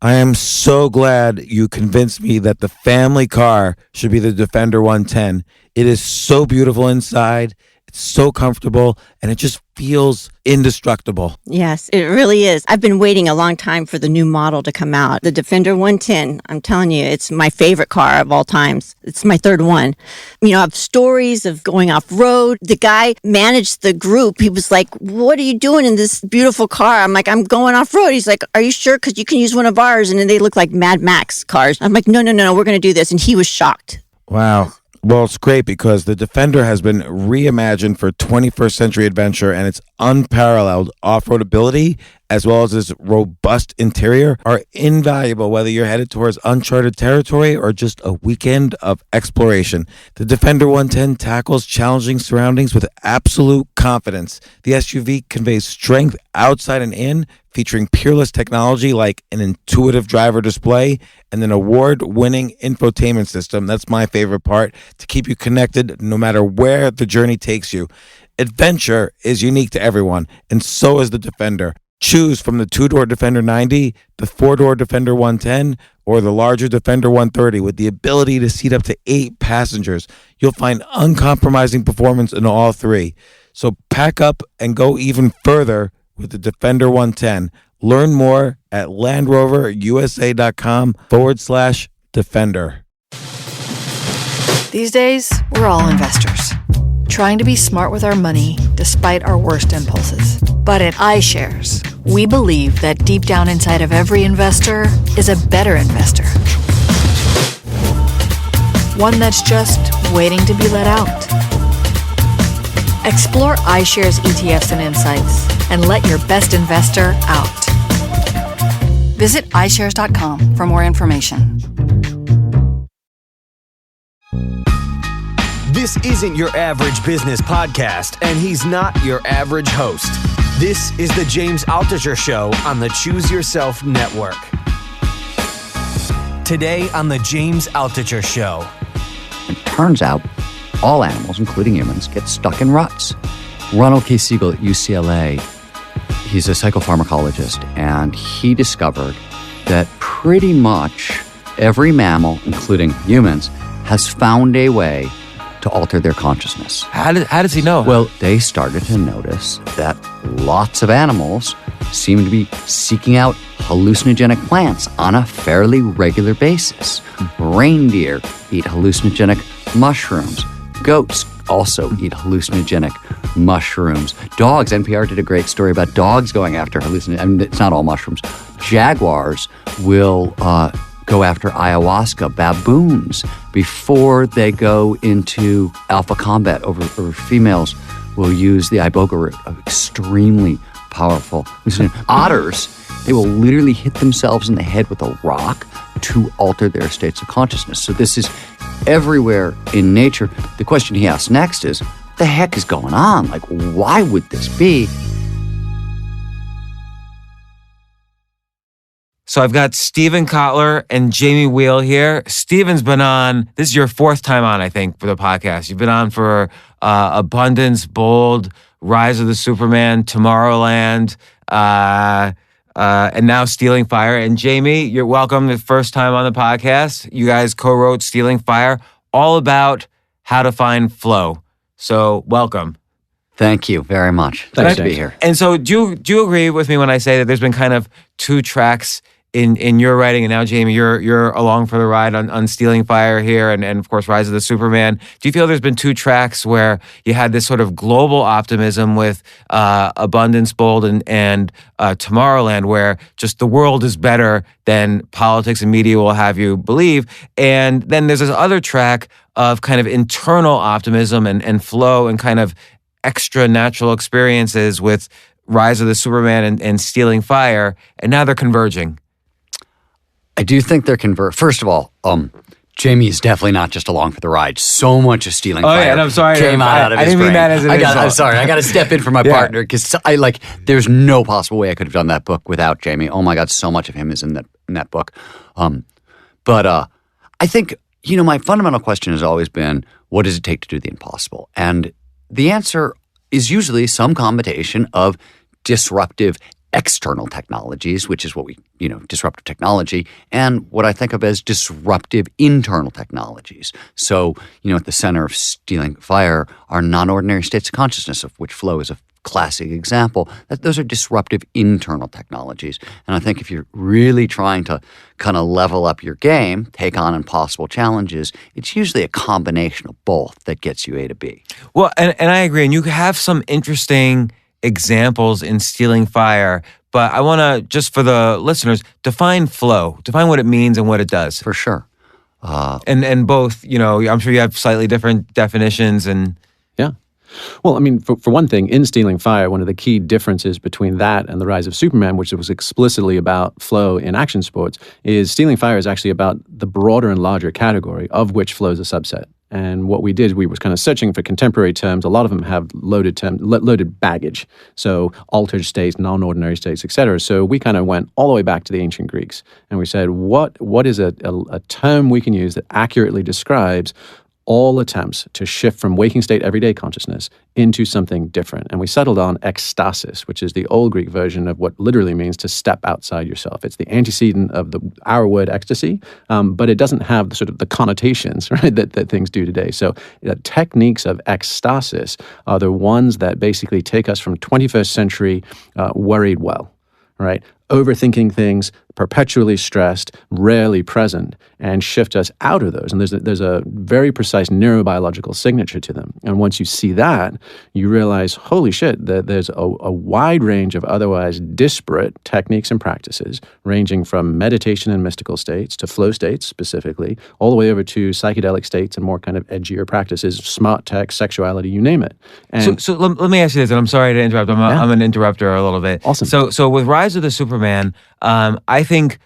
I am so glad you convinced me that the family car should be the Defender 110. It is so beautiful inside. It's so comfortable, and it just feels indestructible. Yes, it really is. I've been waiting a long time for the new model to come out. The Defender 110, I'm telling you, it's my favorite car of all times. It's my third one. You know, I have stories of going off-road. The guy managed the group. He was like, what are you doing in this beautiful car? I'm like, I'm going off-road. He's like, are you sure? Because you can use one of ours. And then they look like Mad Max cars. I'm like, no, we're going to do this. And he was shocked. Wow. Well, it's great because the Defender has been reimagined for 21st century adventure, and its unparalleled off-road ability, as well as its robust interior, are invaluable whether you're headed towards uncharted territory or just a weekend of exploration. The Defender 110 tackles challenging surroundings with absolute confidence. The SUV conveys strength outside and in, featuring peerless technology like an intuitive driver display and an award-winning infotainment system. That's my favorite part, to keep you connected no matter where the journey takes you. Adventure is unique to everyone, and so is the Defender. Choose from the two-door Defender 90, the four-door Defender 110, or the larger Defender 130 with the ability to seat up to 8 passengers. You'll find uncompromising performance in all three. So pack up and go even further with the Defender 110. Learn more at LandRoverUSA.com/Defender. These days, we're all investors, trying to be smart with our money despite our worst impulses. But at iShares, we believe that deep down inside of every investor is a better investor. One that's just waiting to be let out. Explore iShares ETFs and insights and let your best investor out. Visit iShares.com for more information. This isn't your average business podcast, and he's not your average host. This is the James Altucher Show on the Choose Yourself Network. Today on the James Altucher Show. It turns out all animals, including humans, get stuck in ruts. Ronald K. Siegel at UCLA, he's a psychopharmacologist, and he discovered that pretty much every mammal, including humans, has found a way to alter their consciousness. How does he know? Well, they started to notice that lots of animals seem to be seeking out hallucinogenic plants on a fairly regular basis. Reindeer eat hallucinogenic mushrooms. Goats also eat hallucinogenic mushrooms. Dogs, NPR did a great story about dogs going after hallucinogenic, I mean, it's not all mushrooms. Jaguars will go after ayahuasca. Baboons, before they go into alpha combat over females, will use the iboga root, an extremely powerful hallucinogen. Otters, they will literally hit themselves in the head with a rock to alter their states of consciousness. So this is everywhere in nature. The question he asks next is, what the heck is going on? Like, why would this be? So I've got Steven Kotler and Jamie Wheal here. Steven's been on, this is your 4th time on, I think, for the podcast. You've been on for Abundance, Bold, Rise of the Superman, Tomorrowland, and now Stealing Fire. And Jamie, you're welcome the first time on the podcast. You guys co-wrote Stealing Fire, all about how to find flow. So welcome. Thank you very much. Thanks to be here. And so do you agree with me when I say that there's been kind of 2 tracks in your writing, and now Jamie, you're along for the ride on Stealing Fire here, and of course Rise of the Superman. Do you feel there's been 2 tracks where you had this sort of global optimism with Abundance, Bold, and Tomorrowland, where just the world is better than politics and media will have you believe, and then there's this other track of kind of internal optimism and flow and kind of extra natural experiences with Rise of the Superman and Stealing Fire, and now they're converging? I do think they're First of all, Jamie is definitely not just along for the ride. So much of Stealing Fire yeah, and I'm sorry, came out of his brain. I didn't mean that as an insult. I'm sorry. I got to step in for my partner because there's no possible way I could have done that book without Jamie. Oh my God, so much of him is in that book. But I think, my fundamental question has always been, what does it take to do the impossible? And the answer is usually some combination of disruptive external technologies, which is what we, disruptive technology, and what I think of as disruptive internal technologies. So, at the center of stealing fire are non-ordinary states of consciousness, of which flow is a classic example. Those are disruptive internal technologies. And I think if you're really trying to kind of level up your game, take on impossible challenges, it's usually a combination of both that gets you A to B. Well, and I agree. And you have some interesting examples in Stealing Fire, but I want to, just for the listeners, define flow, define what it means and what it does. For sure. And both, I'm sure you have slightly different definitions and... Yeah. Well, I mean, for one thing, in Stealing Fire, one of the key differences between that and The Rise of Superman, which was explicitly about flow in action sports, is Stealing Fire is actually about the broader and larger category of which flow is a subset. And what we did, we were kind of searching for contemporary terms. A lot of them have loaded baggage. So altered states, non-ordinary states, et cetera. So we kind of went all the way back to the ancient Greeks. And we said, what is a term we can use that accurately describes all attempts to shift from waking state everyday consciousness into something different. And we settled on ecstasis, which is the old Greek version of what literally means to step outside yourself. It's the antecedent of our word ecstasy, but it doesn't have the sort of the connotations, right, that things do today. So techniques of ecstasis are the ones that basically take us from 21st century worried well, right? Overthinking things, perpetually stressed, rarely present, and shift us out of those. And there's a very precise neurobiological signature to them. And once you see that, you realize, holy shit, that there's a wide range of otherwise disparate techniques and practices, ranging from meditation and mystical states to flow states specifically, all the way over to psychedelic states and more kind of edgier practices, smart tech, sexuality, you name it. And So let me ask you this, and I'm sorry to interrupt. I'm an interrupter a little bit. Awesome. So with Rise of the Superman, I think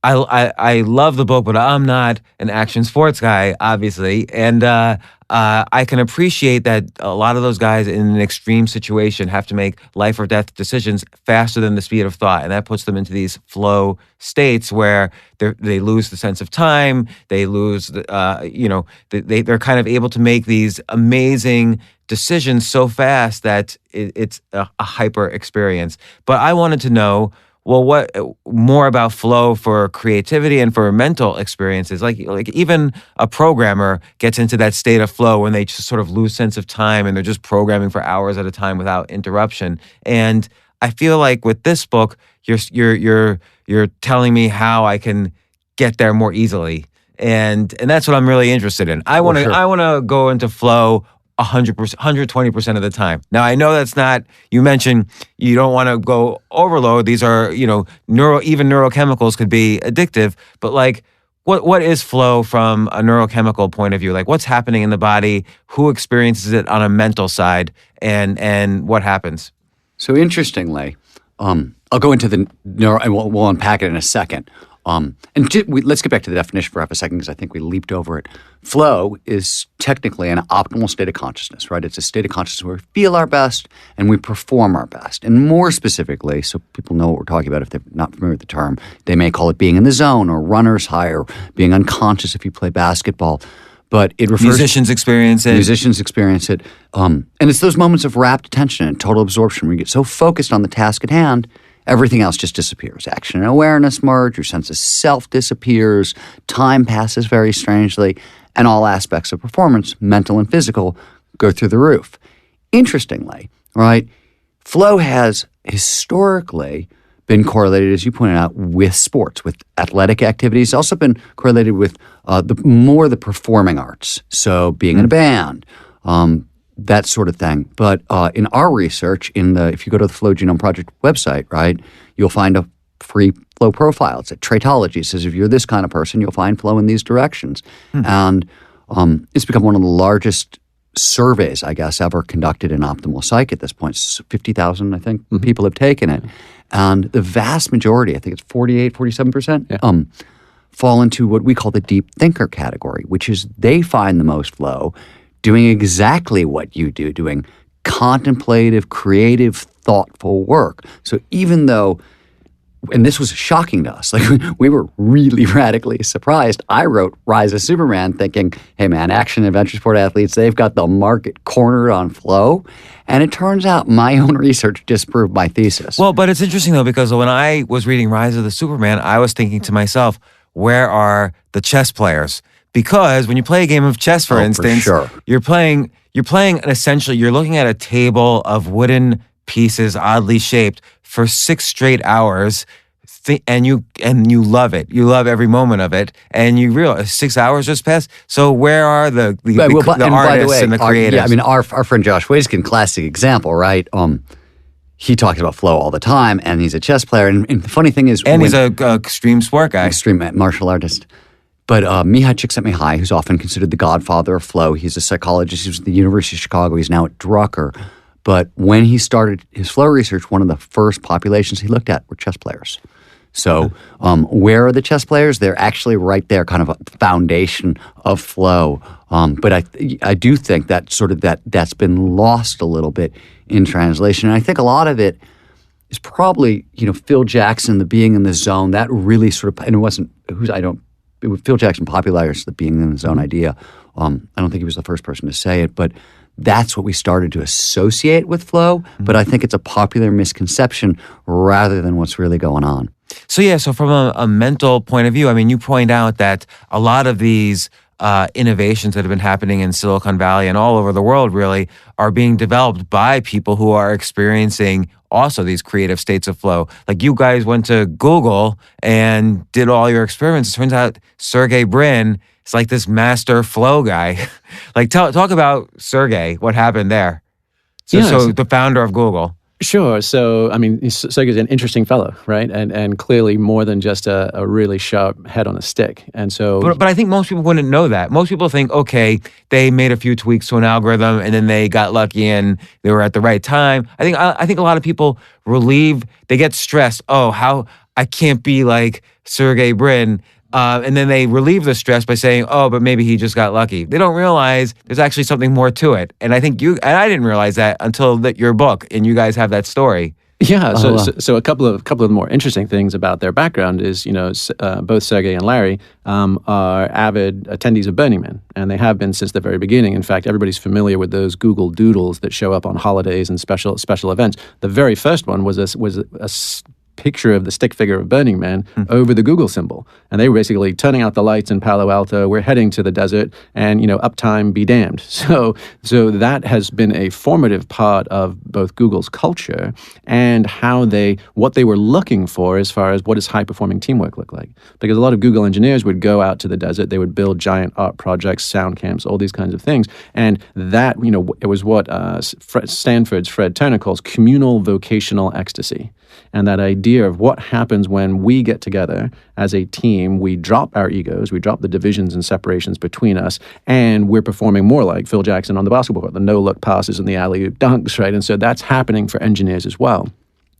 I love the book, but I'm not an action sports guy, obviously. And I can appreciate that a lot of those guys in an extreme situation have to make life or death decisions faster than the speed of thought. And that puts them into these flow states where they lose the sense of time. They lose, they're kind of able to make these amazing decisions so fast that it's a hyper experience. But I wanted to know, well, what more about flow for creativity and for mental experiences? Like even a programmer gets into that state of flow when they just sort of lose sense of time and they're just programming for hours at a time without interruption. And I feel like with this book, you're telling me how I can get there more easily, and that's what I'm really interested in. I want to go into flow 100%, 120% of the time. Now, I know that's not, you mentioned you don't want to go overload. These are, even neurochemicals could be addictive, but like, what is flow from a neurochemical point of view? Like, what's happening in the body? Who experiences it on a mental side? And what happens? So interestingly, I'll go into the neuro, and we'll unpack it in a second. Let's get back to the definition for half a second because I think we leaped over it. Flow is technically an optimal state of consciousness, right? It's a state of consciousness where we feel our best and we perform our best. And more specifically, so people know what we're talking about if they're not familiar with the term, they may call it being in the zone or runner's high or being unconscious if you play basketball. But it refers musicians experience it. Musicians experience it. And it's those moments of rapt attention and total absorption where you get so focused on the task at hand, everything else just disappears. Action and awareness merge, your sense of self disappears, time passes very strangely, and all aspects of performance, mental and physical, go through the roof. Interestingly, right, flow has historically been correlated, as you pointed out, with sports, with athletic activities. It's also been correlated with the performing arts, so being in a band, that sort of thing. But in our research, if you go to the Flow Genome Project website, right, you'll find a free flow profile. It's at Traitology. It says if you're this kind of person, you'll find flow in these directions. And it's become one of the largest surveys, I guess, ever conducted in optimal psych at this point. 50,000, I think, people have taken it. And the vast majority, I think it's 47%, fall into what we call the deep thinker category, which is they find the most flow doing exactly what you do, doing contemplative, creative, thoughtful work. So even though and this was shocking to us. Like we were really radically surprised. I wrote Rise of Superman thinking, hey man, action adventure sport athletes, they've got the market cornered on flow. And it turns out my own research disproved my thesis. Well, but it's interesting though, because when I was reading Rise of the Superman, I was thinking to myself, where are the chess players? Because when you play a game of chess, for instance, sure. you're playing essentially, you're looking at a table of wooden pieces, oddly shaped, for 6 straight hours, and you love it. You love every moment of it, and you realize 6 hours just passed. So where are the artists and the creators? Our friend Josh Waiskin, classic example, right? He talks about flow all the time, and he's a chess player. And the funny thing is, he's a extreme sport guy, extreme martial artist. But Mihai Csikszentmihalyi, who's often considered the godfather of flow, he's a psychologist. He was at the University of Chicago. He's now at Drucker. But when he started his flow research, one of the first populations he looked at were chess players. So where are the chess players? They're actually right there, kind of a foundation of flow. But I do think that that's been lost a little bit in translation. And I think a lot of it is probably, Phil Jackson, the being in the zone, that really and it wasn't, Phil Jackson popularized the being in the zone idea. I don't think he was the first person to say it, but that's what we started to associate with flow. But I think it's a popular misconception rather than what's really going on. So from a mental point of view, you point out that a lot of these innovations that have been happening in Silicon Valley and all over the world really are being developed by people who are experiencing also these creative states of flow. Like you guys went to Google and did all your experiments. It turns out Sergey Brin is like this master flow guy. Like talk about Sergey, what happened there. So the founder of Google. Sure. So, Sergey's an interesting fellow, right? And clearly more than just a really sharp head on a stick. And so... But I think most people wouldn't know that. Most people think, okay, they made a few tweaks to an algorithm and then they got lucky and they were at the right time. I think a lot of people they get stressed. Oh, how I can't be like Sergey Brin. And then they relieve the stress by saying, oh, but maybe he just got lucky. They don't realize there's actually something more to it. And I think I didn't realize that until your book, and you guys have that story. Yeah, so a couple of more interesting things about their background is, both Sergey and Larry are avid attendees of Burning Man, and they have been since the very beginning. In fact, everybody's familiar with those Google Doodles that show up on holidays and special events. The very first one was a picture of the stick figure of Burning Man over the Google symbol. And they were basically turning out the lights in Palo Alto. We're heading to the desert and, uptime be damned. So that has been a formative part of both Google's culture and what they were looking for as far as what does high-performing teamwork look like. Because a lot of Google engineers would go out to the desert. They would build giant art projects, sound camps, all these kinds of things. And that, it was what Stanford's Fred Turner calls communal vocational ecstasy. And that idea of what happens when we get together as a team, we drop our egos, we drop the divisions and separations between us, and we're performing more like Phil Jackson on the basketball court, the no-look passes and the alley-oop dunks, right? And so that's happening for engineers as well.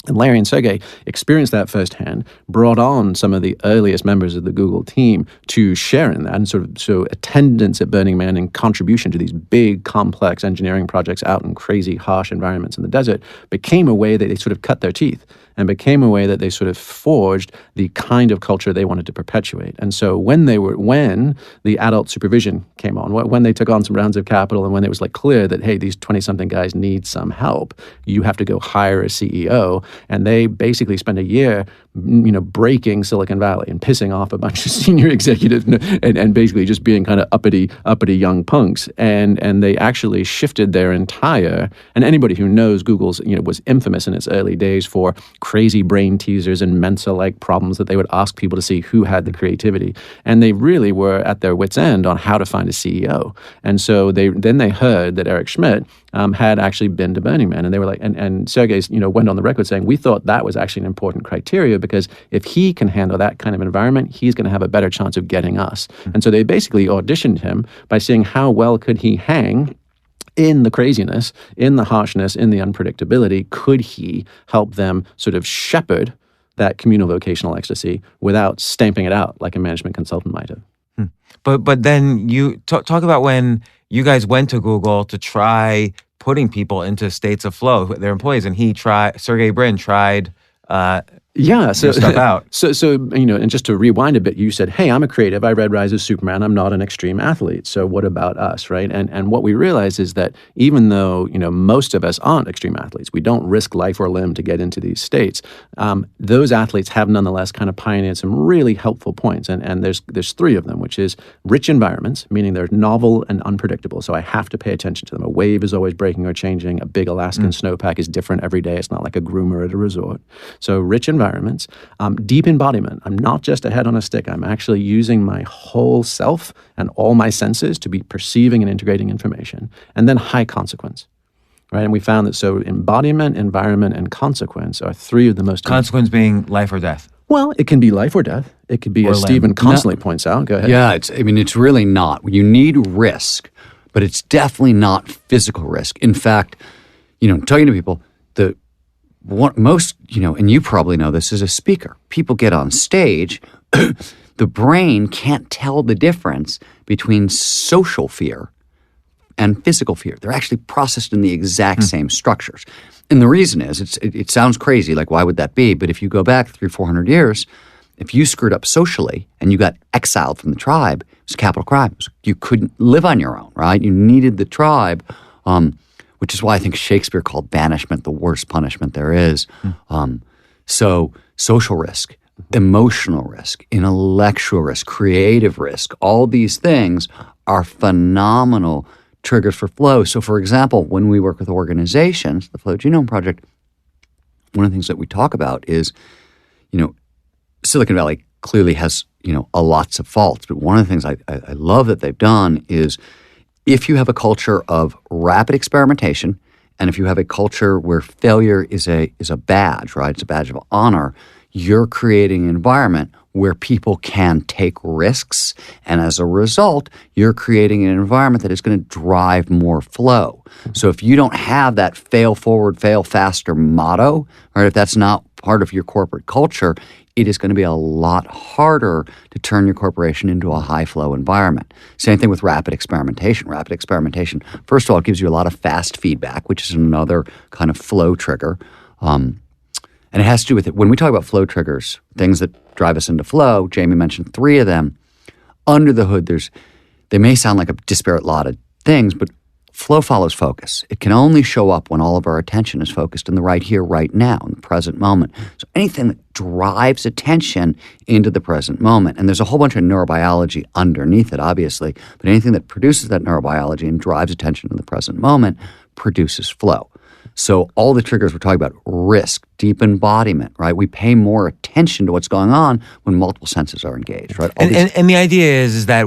And Larry and Sergey experienced that firsthand, brought on some of the earliest members of the Google team to share in that. And so attendance at Burning Man and contribution to these big, complex engineering projects out in crazy, harsh environments in the desert became a way that they sort of cut their teeth and became a way that they sort of forged the kind of culture they wanted to perpetuate. And so when the adult supervision came on, when they took on some rounds of capital and when it was clear that, hey, these 20-something guys need some help, you have to go hire a CEO. And they basically spend a year, breaking Silicon Valley and pissing off a bunch of senior executives and basically just being kind of uppity young punks. And they actually shifted their entire, and anybody who knows Google's, was infamous in its early days for crazy brain teasers and Mensa-like problems that they would ask people to see who had the creativity. And they really were at their wits' end on how to find a CEO. And so they heard that Eric Schmidt had actually been to Burning Man. And they were like, and Sergey, went on the record saying, we thought that was actually an important criteria because if he can handle that kind of environment, he's going to have a better chance of getting us. And so they basically auditioned him by seeing how well could he hang in the craziness, in the harshness, in the unpredictability. Could he help them sort of shepherd that communal vocational ecstasy without stamping it out like a management consultant might have? But then you talk about when you guys went to Google to try putting people into states of flow, their employees, and Sergey Brin tried Yeah, so stuff out. So and just to rewind a bit, you said, "Hey, I'm a creative. I read Rise of Superman. I'm not an extreme athlete. So what about us, right?" And what we realize is that even though most of us aren't extreme athletes, we don't risk life or limb to get into these states. Those athletes have nonetheless kind of pioneered some really helpful points, and there's three of them, which is rich environments, meaning they're novel and unpredictable. So I have to pay attention to them. A wave is always breaking or changing. A big Alaskan snowpack is different every day. It's not like a groomer at a resort. So rich environments. Deep embodiment. I'm not just a head on a stick. I'm actually using my whole self and all my senses to be perceiving and integrating information. And then high consequence, right? And we found that so embodiment, environment, and consequence are three of the most... Consequence being life or death. Well, it can be life or death. It could be, as Steven constantly points out. Go ahead. Yeah, it's really not. You need risk, but it's definitely not physical risk. In fact, talking to people, most, and you probably know this as a speaker, people get on stage, the brain can't tell the difference between social fear and physical fear. They're actually processed in the exact same structures. And the reason is, it sounds crazy, like why would that be? But if you go back 300-400 years, if you screwed up socially and you got exiled from the tribe, it was a capital crime. You couldn't live on your own, right? You needed the tribe, which is why I think Shakespeare called banishment the worst punishment there is. So social risk, emotional risk, intellectual risk, creative risk, all these things are phenomenal triggers for flow. So for example, when we work with organizations, the Flow Genome Project, one of the things that we talk about is, Silicon Valley clearly has, lots of faults. But one of the things I love that they've done is if you have a culture of rapid experimentation, and if you have a culture where failure is a badge, right? It's a badge of honor, you're creating an environment where people can take risks, and as a result, you're creating an environment that is going to drive more flow. So if you don't have that fail forward, fail faster motto, or if that's not part of your corporate culture, it is going to be a lot harder to turn your corporation into a high-flow environment. Same thing with rapid experimentation. Rapid experimentation, first of all, it gives you a lot of fast feedback, which is another kind of flow trigger. And it has to do with it. When we talk about flow triggers, things that drive us into flow, Jamie mentioned three of them. Under the hood, they may sound like a disparate lot of things, but flow follows focus. It can only show up when all of our attention is focused in the right here, right now, in the present moment. So anything that drives attention into the present moment, and there's a whole bunch of neurobiology underneath it, obviously, but anything that produces that neurobiology and drives attention in the present moment produces flow. So all the triggers we're talking about, risk, deep embodiment, right? We pay more attention to what's going on when multiple senses are engaged, right? And the idea is that,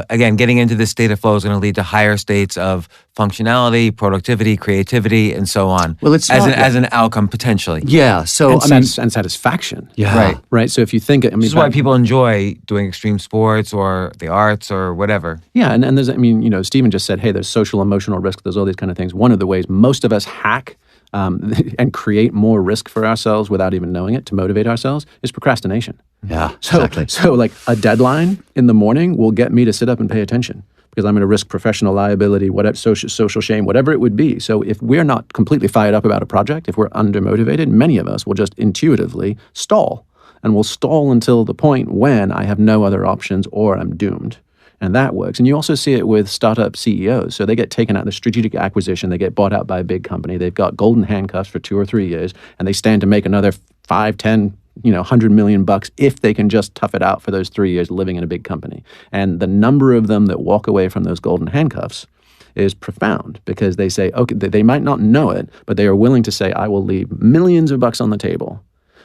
again, getting into this state of flow is going to lead to higher states of functionality, productivity, creativity, and so on. Well, it's as an outcome, potentially. Yeah, so and satisfaction. Yeah. Right. So if you think, This is why people enjoy doing extreme sports or the arts or whatever. Yeah, and there's, Steven just said, hey, there's social, emotional risk, there's all these kind of things. One of the ways most of us hack and create more risk for ourselves without even knowing it to motivate ourselves is procrastination. Yeah, exactly. So like a deadline in the morning will get me to sit up and pay attention because I'm going to risk professional liability, whatever, social shame, whatever it would be. So if we're not completely fired up about a project, if we're undermotivated, many of us will just intuitively stall. And we'll stall until the point when I have no other options or I'm doomed. And that works. And you also see it with startup CEOs. So they get taken out, the strategic acquisition, they get bought out by a big company. They've got golden handcuffs for 2 or 3 years, and they stand to make another 5, 10, $100 million if they can just tough it out for those 3 years living in a big company. And the number of them that walk away from those golden handcuffs is profound because they say, okay, they might not know it, but they are willing to say, I will leave millions of bucks on the table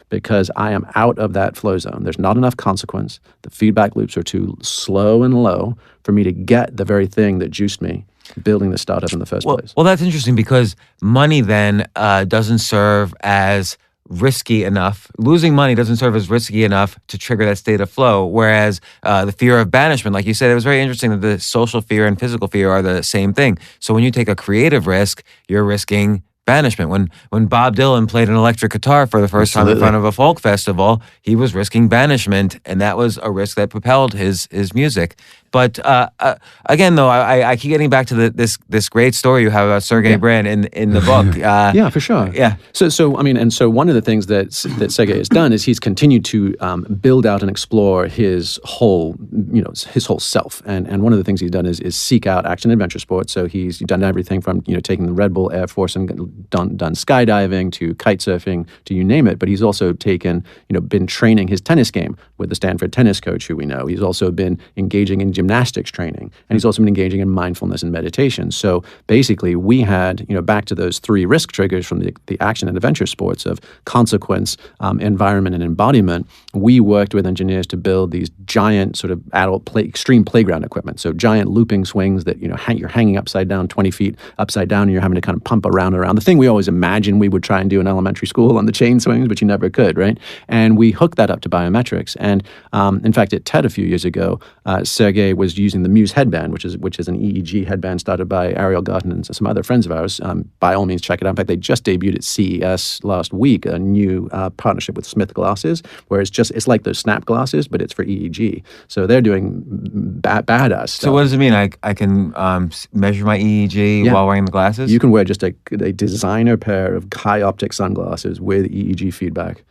because I am out of that flow zone. There's not enough consequence. The feedback loops are too slow and low for me to get the very thing that juiced me building the startup in the first place. Well, that's interesting because money then doesn't serve as risky enough. Losing money doesn't serve as risky enough to trigger that state of flow, whereas the fear of banishment, like you said, it was very interesting that the social fear and physical fear are the same thing. So when you take a creative risk, you're risking banishment. When Bob Dylan played an electric guitar for the first time in front of a folk festival, he was risking banishment, and that was a risk that propelled his music. But again, though, I keep getting back to this great story you have about Sergey Brin in the book. Yeah, for sure. Yeah. So I mean, and so one of the things that Sergey has done is he's continued to build out and explore his whole self. And one of the things he's done is seek out action adventure sports. So he's done everything from taking the Red Bull Air Force and done skydiving to kite surfing to you name it. But he's also been training his tennis game with the Stanford tennis coach who we know. He's also been engaging in gymnastics training, and he's also been engaging in mindfulness and meditation. So basically, we had back to those 3 risk triggers from the action and adventure sports of consequence, environment, and embodiment. We worked with engineers to build these giant sort of adult extreme playground equipment. So giant looping swings that you're hanging upside down 20 feet upside down, and you're having to kind of pump around and around. The thing we always imagined we would try and do in elementary school on the chain swings, but you never could, right? And we hooked that up to biometrics. And in fact, at TED a few years ago, Sergey was using the Muse headband, which is an EEG headband started by Ariel Garten and some other friends of ours. By all means, check it out. In fact, they just debuted at CES last week a new partnership with Smith Glasses, where it's like those Snap glasses, but it's for EEG. So they're doing badass stuff. So what does it mean? I can measure my EEG while wearing the glasses? You can wear just a designer pair of high optic sunglasses with EEG feedback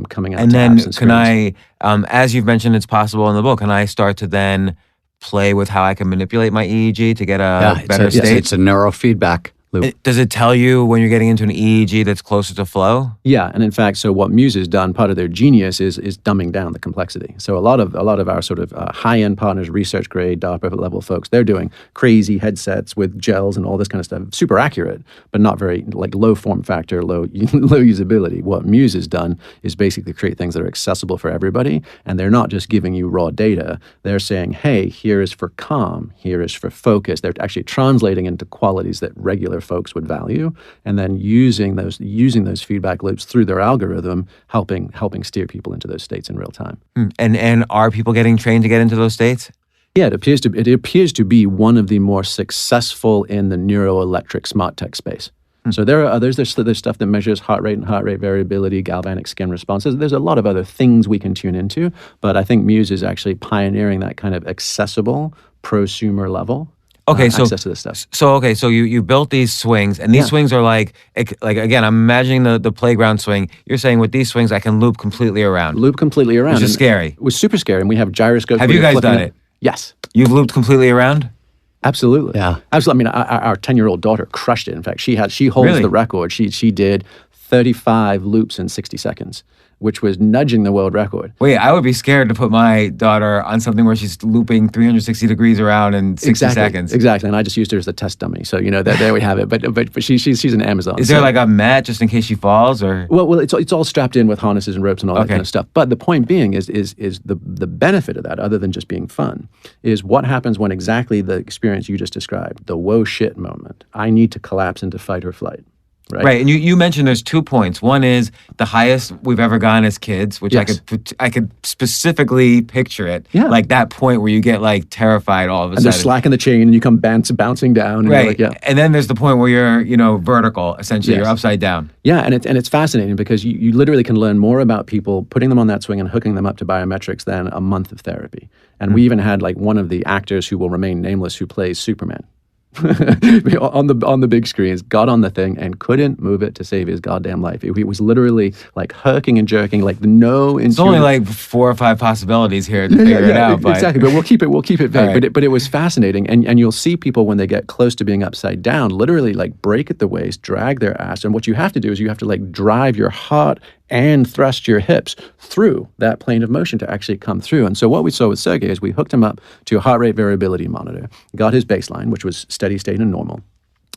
coming out. And then can I, as you've mentioned, it's possible in the book, can I start to then play with how I can manipulate my EEG to get a better state? It's a neurofeedback loop. Does it tell you when you're getting into an EEG that's closer to flow? Yeah, and in fact, so what Muse has done, part of their genius is dumbing down the complexity. So a lot of our sort of high-end partners, research grade, DARPA level folks, they're doing crazy headsets with gels and all this kind of stuff, super accurate, but not very low form factor, low usability. What Muse has done is basically create things that are accessible for everybody, and they're not just giving you raw data. They're saying, hey, here is for calm, here is for focus. They're actually translating into qualities that regular folks would value, and then using those feedback loops through their algorithm, helping steer people into those states in real time. And are people getting trained to get into those states? Yeah, it appears to be one of the more successful in the neuroelectric smart tech space. So there are others. There's stuff that measures heart rate and heart rate variability, galvanic skin responses. There's a lot of other things we can tune into, but I think Muse is actually pioneering that kind of accessible prosumer level. Access to this stuff. So you built these swings, and these swings are like again, I'm imagining the playground swing. You're saying with these swings, I can loop completely around. Which is scary. It was super scary, and we have gyroscopes. Have you guys done it? Yes. You've looped completely around? Absolutely. Yeah. Absolutely. I mean, our 10-year-old daughter crushed it. In fact, she holds the record. She did 35 loops in 60 seconds, which was nudging the world record. Wait, I would be scared to put my daughter on something where she's looping 360 degrees around in 60 seconds. Exactly, and I just used her as a test dummy. So there we have it. But she's an Amazon. Is there like a mat just in case she falls, or? Well, it's all strapped in with harnesses and ropes and all that kind of stuff. But the point being is the benefit of that, other than just being fun, is what happens when exactly the experience you just described, the whoa shit moment. I need to collapse into fight or flight. Right, and you mentioned there's 2 points. One is the highest we've ever gone as kids, which I could specifically picture it. Yeah. Like that point where you get like terrified all of a sudden. And they're slacking the chain and you come bouncing down. And And then there's the point where you're vertical, essentially. You're upside down. Yeah, and it's fascinating because you literally can learn more about people putting them on that swing and hooking them up to biometrics than a month of therapy. And we even had like one of the actors who will remain nameless who plays Superman. on the big screens, got on the thing and couldn't move it to save his goddamn life. He was literally like herking and jerking, like no. It's only like 4 or 5 possibilities here to figure it out. Exactly, but we'll keep it vague. Right. But it was fascinating, and you'll see people when they get close to being upside down, literally like break at the waist, drag their ass, and what you have to do is you have to like drive your heart and thrust your hips through that plane of motion to actually come through. And so what we saw with Sergey is we hooked him up to a heart rate variability monitor, got his baseline, which was steady state and normal.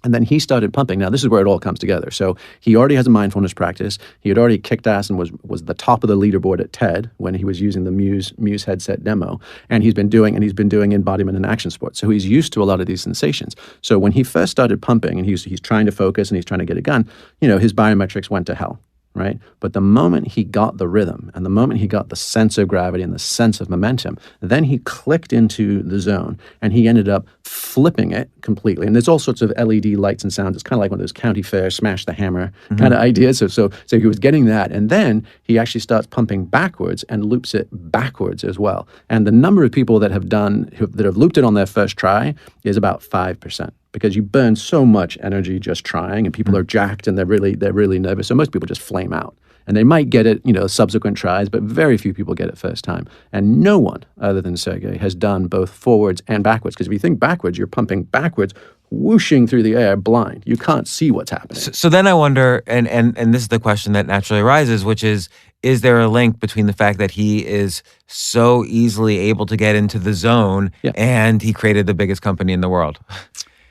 And then he started pumping. Now, this is where it all comes together. So he already has a mindfulness practice. He had already kicked ass and was the top of the leaderboard at TED when he was using the Muse headset demo. And he's been doing embodiment and action sports. So he's used to a lot of these sensations. So when he first started pumping and he's trying to focus and he's trying to get it done, his biometrics went to hell. right? But the moment he got the rhythm and the moment he got the sense of gravity and the sense of momentum, then he clicked into the zone and he ended up flipping it completely. And there's all sorts of LED lights and sounds. It's kind of like one of those county fair, smash the hammer kind of ideas. So he was getting that. And then he actually starts pumping backwards and loops it backwards as well. And the number of people that have looped it on their first try is about 5%. Because you burn so much energy just trying, and people are jacked and they're really nervous. So most people just flame out, and they might get it, subsequent tries, but very few people get it first time. And no one other than Sergey has done both forwards and backwards. Because if you think backwards, you're pumping backwards, whooshing through the air blind. You can't see what's happening. So then I wonder, and this is the question that naturally arises, which is there a link between the fact that he is so easily able to get into the zone and he created the biggest company in the world?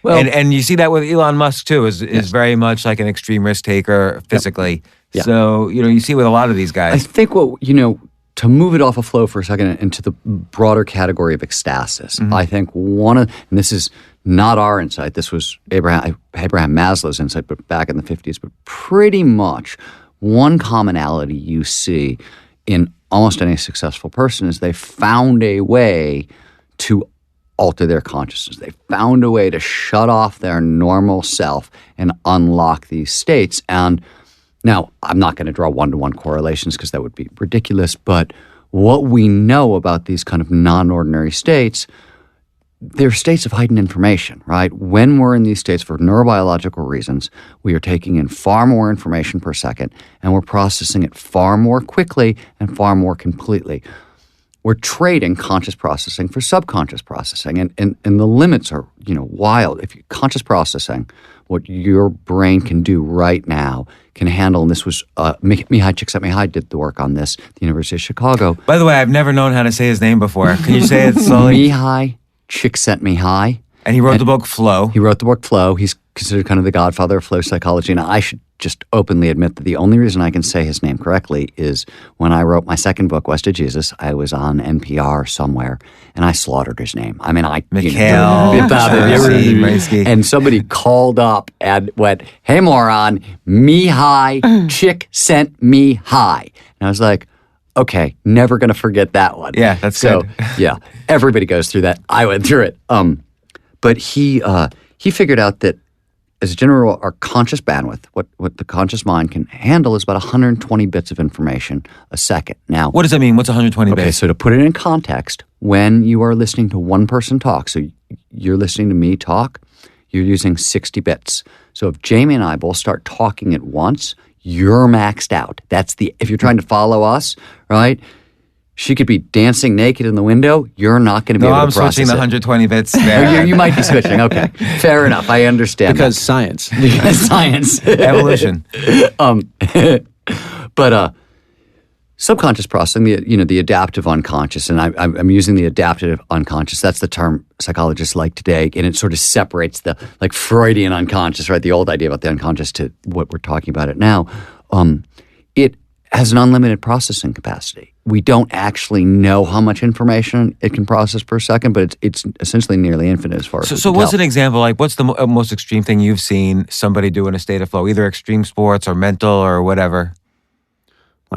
Well, and you see that with Elon Musk too, is very much like an extreme risk taker physically. Yep. So, you see with a lot of these guys. I think to move it off of flow for a second into the broader category of ecstasis, I think and this is not our insight, this was Abraham Maslow's insight, but back in the 50s, but pretty much one commonality you see in almost any successful person is they found a way to alter their consciousness. They found a way to shut off their normal self and unlock these states. And now, I'm not going to draw one-to-one correlations because that would be ridiculous, but what we know about these kind of non-ordinary states, they're states of heightened information, right? When we're in these states for neurobiological reasons, we are taking in far more information per second, and we're processing it far more quickly and far more completely. We're trading conscious processing for subconscious processing, and the limits are, wild. If you conscious processing, what your brain can do right now can handle, and this was Mihai Csikszentmihalyi did the work on this, the University of Chicago. By the way, I've never known how to say his name before. Can you say it slowly? Mihai Csikszentmihalyi. And he wrote the book Flow. He wrote the book Flow. He's considered kind of the godfather of flow psychology. And I should just openly admit that the only reason I can say his name correctly is when I wrote my second book, West of Jesus, I was on NPR somewhere, and I slaughtered his name. I mean, and somebody called up and went, "Hey, moron, Mihai Csikszentmihalyi." And I was like, okay, never going to forget that one. Yeah, that's good. Yeah, everybody goes through that. I went through it. But he figured out that as a general rule, our conscious bandwidth, what the conscious mind can handle is about 120 bits of information a second. Now, what does that mean? What's 120 bits? Okay, so to put it in context, when you are listening to one person talk, so you're listening to me talk, you're using 60 bits. So if Jamie and I both start talking at once, you're maxed out. If you're trying to follow us, right? She could be dancing naked in the window. You're not going to be able to process it. No, I'm switching the 120 bits there. You might be switching. Okay. Fair enough. I understand. Because science. Because science. Evolution. But subconscious processing, the adaptive unconscious, and I'm using the adaptive unconscious. That's the term psychologists like today, and it sort of separates the like Freudian unconscious, right? The old idea about the unconscious to what we're talking about it now. It has an unlimited processing capacity. We don't actually know how much information it can process per second, but it's essentially nearly infinite as far as So what's an example? Like, what's the most extreme thing you've seen somebody do in a state of flow, either extreme sports or mental or whatever?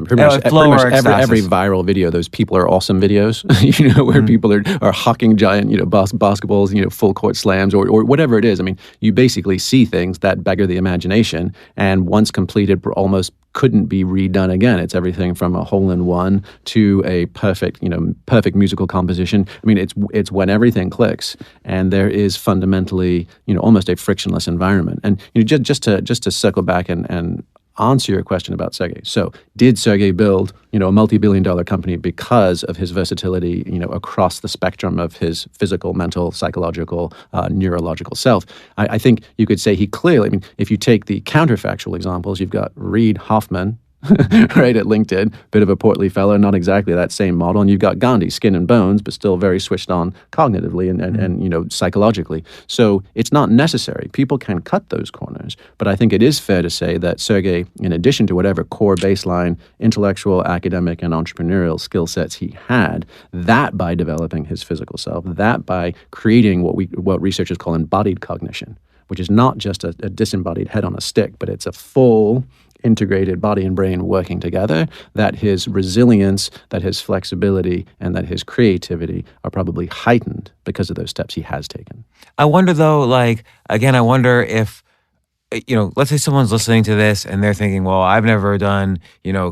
Pretty much every viral video, those people are awesome videos, where people are hucking giant, basketballs, full court slams or whatever it is. I mean, you basically see things that beggar the imagination, and once completed, almost couldn't be redone again. It's everything from a hole-in-one to a perfect musical composition. I mean, it's when everything clicks, and there is fundamentally, almost a frictionless environment. And just to circle back and answer your question about Sergey. So did Sergey build, a multi-billion-dollar company because of his versatility, across the spectrum of his physical, mental, psychological, neurological self? I think you could say he clearly, if you take the counterfactual examples, you've got Reid Hoffman, right, at LinkedIn, bit of a portly fellow, not exactly that same model. And you've got Gandhi, skin and bones, but still very switched on cognitively and psychologically. So it's not necessary. People can cut those corners. But I think it is fair to say that Sergey, in addition to whatever core baseline intellectual, academic, and entrepreneurial skill sets he had, that by developing his physical self, that by creating what researchers call embodied cognition, which is not just a disembodied head on a stick, but it's a full integrated body and brain working together, that his resilience, that his flexibility, and that his creativity are probably heightened because of those steps he has taken. I wonder though, like, again, I wonder if, let's say someone's listening to this and they're thinking, well, I've never done,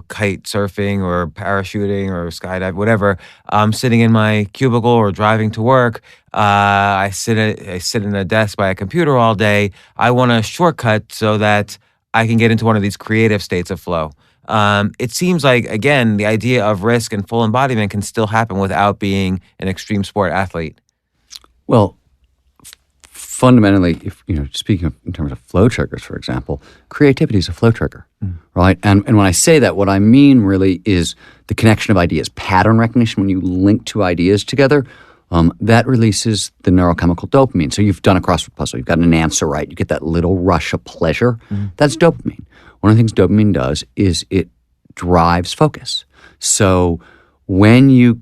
kite surfing or parachuting or skydive, whatever. I'm sitting in my cubicle or driving to work. I sit in a desk by a computer all day. I want a shortcut so that I can get into one of these creative states of flow. It seems like, again, the idea of risk and full embodiment can still happen without being an extreme sport athlete. Well, fundamentally, if speaking in terms of flow triggers, for example, creativity is a flow trigger, right? And when I say that, what I mean really is the connection of ideas, pattern recognition. When you link two ideas together, that releases the neurochemical dopamine. So you've done a crossword puzzle, you've got an answer right, you get that little rush of pleasure. That's dopamine. One of the things dopamine does is it drives focus. So when you're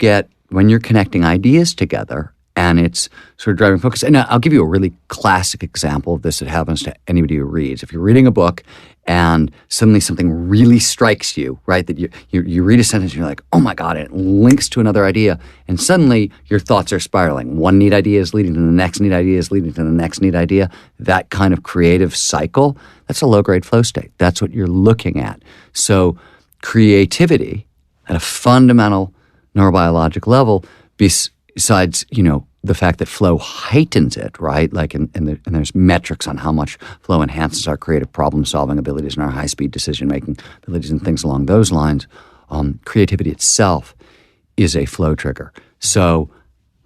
connecting ideas together and it's sort of driving focus, and I'll give you a really classic example of this that happens to anybody who reads. If you're reading a book and suddenly something really strikes you, right, that you read a sentence and you're like, oh my God, and it links to another idea, and suddenly your thoughts are spiraling. One neat idea is leading to the next neat idea is leading to the next neat idea. That kind of creative cycle, that's a low-grade flow state. That's what you're looking at. So creativity at a fundamental neurobiologic level, besides, the fact that flow heightens it, right? Like, and there's metrics on how much flow enhances our creative problem-solving abilities and our high-speed decision-making abilities and things along those lines. Creativity itself is a flow trigger. So,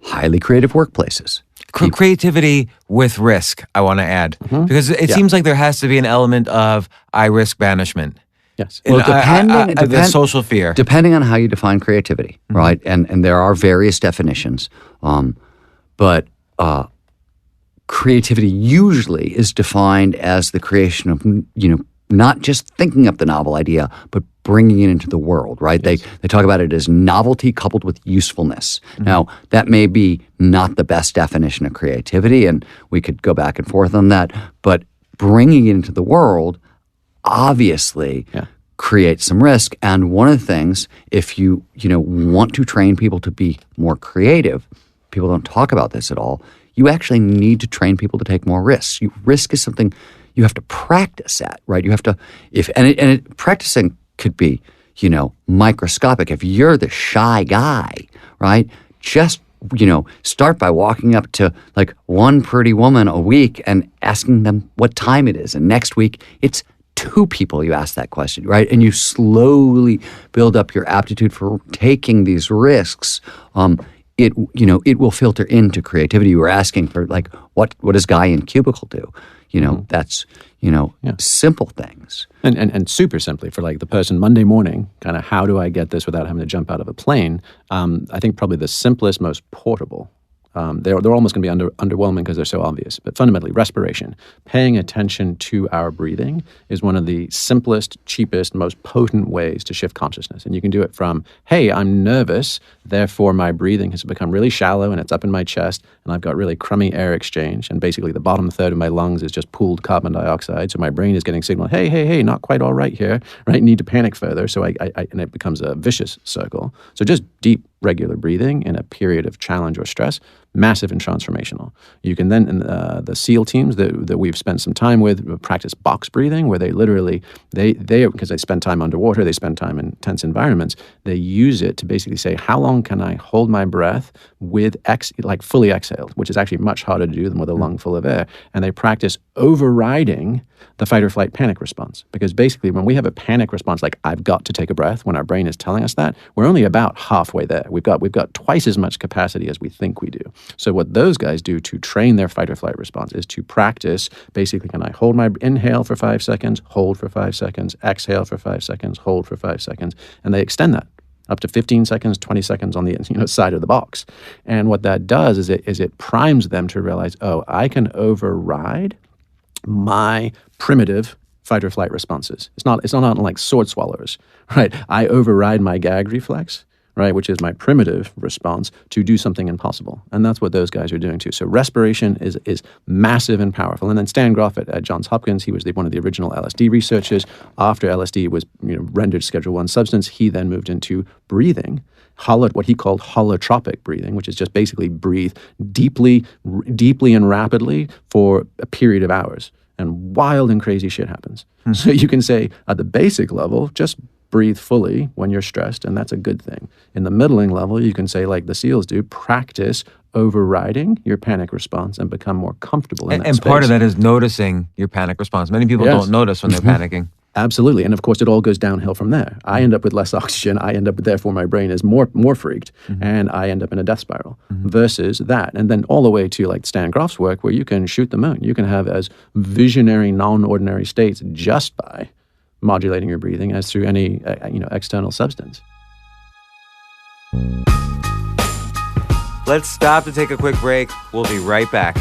highly creative workplaces. Creativity with risk, I want to add. Because it seems like there has to be an element of I risk banishment. Yes. Well, The social fear. Depending on how you define creativity, right? And there are various definitions. But creativity usually is defined as the creation of, not just thinking up the novel idea, but bringing it into the world, right? Yes. They talk about it as novelty coupled with usefulness. Now, that may be not the best definition of creativity, and we could go back and forth on that, but bringing it into the world obviously creates some risk. And one of the things, if you want to train people to be more creative, people don't talk about this at all, you actually need to train people to take more risks. Risk is something you have to practice at, right? You have to, practicing could be, microscopic. If you're the shy guy, right, just, start by walking up to like one pretty woman a week and asking them what time it is. And next week, it's 2 people you ask that question, right? And you slowly build up your aptitude for taking these risks. It will filter into creativity. You were asking for like, what does guy in cubicle do? That's, simple things. And super simply for like the person Monday morning, kind of how do I get this without having to jump out of a plane? I think probably the simplest, most portable. They're almost going to be underwhelming because they're so obvious. But fundamentally, respiration, paying attention to our breathing is one of the simplest, cheapest, most potent ways to shift consciousness. And you can do it from, hey, I'm nervous, therefore my breathing has become really shallow and it's up in my chest and I've got really crummy air exchange. And basically the bottom third of my lungs is just pooled carbon dioxide. So my brain is getting signal, hey, not quite all right here, right? Need to panic further. So and it becomes a vicious circle. So just deep, regular breathing in a period of challenge or stress, massive and transformational. You can then, the SEAL teams that we've spent some time with, practice box breathing, where they literally, because they spend time underwater, they spend time in tense environments, they use it to basically say, how long can I hold my breath with fully exhaled, which is actually much harder to do than with a lung full of air. And they practice overriding the fight or flight panic response. Because basically when we have a panic response, like I've got to take a breath, when our brain is telling us that, we're only about halfway there. We've got twice as much capacity as we think we do. So what those guys do to train their fight or flight response is to practice, basically, can I hold my inhale for 5 seconds, hold for 5 seconds, exhale for 5 seconds, hold for 5 seconds, and they extend that up to 15 seconds, 20 seconds on the side of the box. And what that does is it primes them to realize, oh, I can override my primitive fight or flight responses. It's not like sword swallowers, right? I override my gag reflex right, which is my primitive response, to do something impossible. And that's what those guys are doing too. So respiration is massive and powerful. And then Stan Groff at Johns Hopkins, he was one of the original LSD researchers. After LSD was rendered Schedule I substance, he then moved into breathing, what he called holotropic breathing, which is just basically breathe deeply and rapidly for a period of hours. And wild and crazy shit happens. Mm-hmm. So you can say at the basic level, just breathe fully when you're stressed, and that's a good thing. In the middling level, you can say, like the SEALs do, practice overriding your panic response and become more comfortable in that space. And part of that is noticing your panic response. Many people don't notice when they're panicking. Absolutely. And of course, it all goes downhill from there. I end up with less oxygen. I end up, therefore, my brain is more freaked, and I end up in a death spiral versus that. And then all the way to like Stan Groff's work, where you can shoot the moon. You can have as visionary, non-ordinary states just by modulating your breathing as through any external substance. Let's stop to take a quick break. We'll be right back.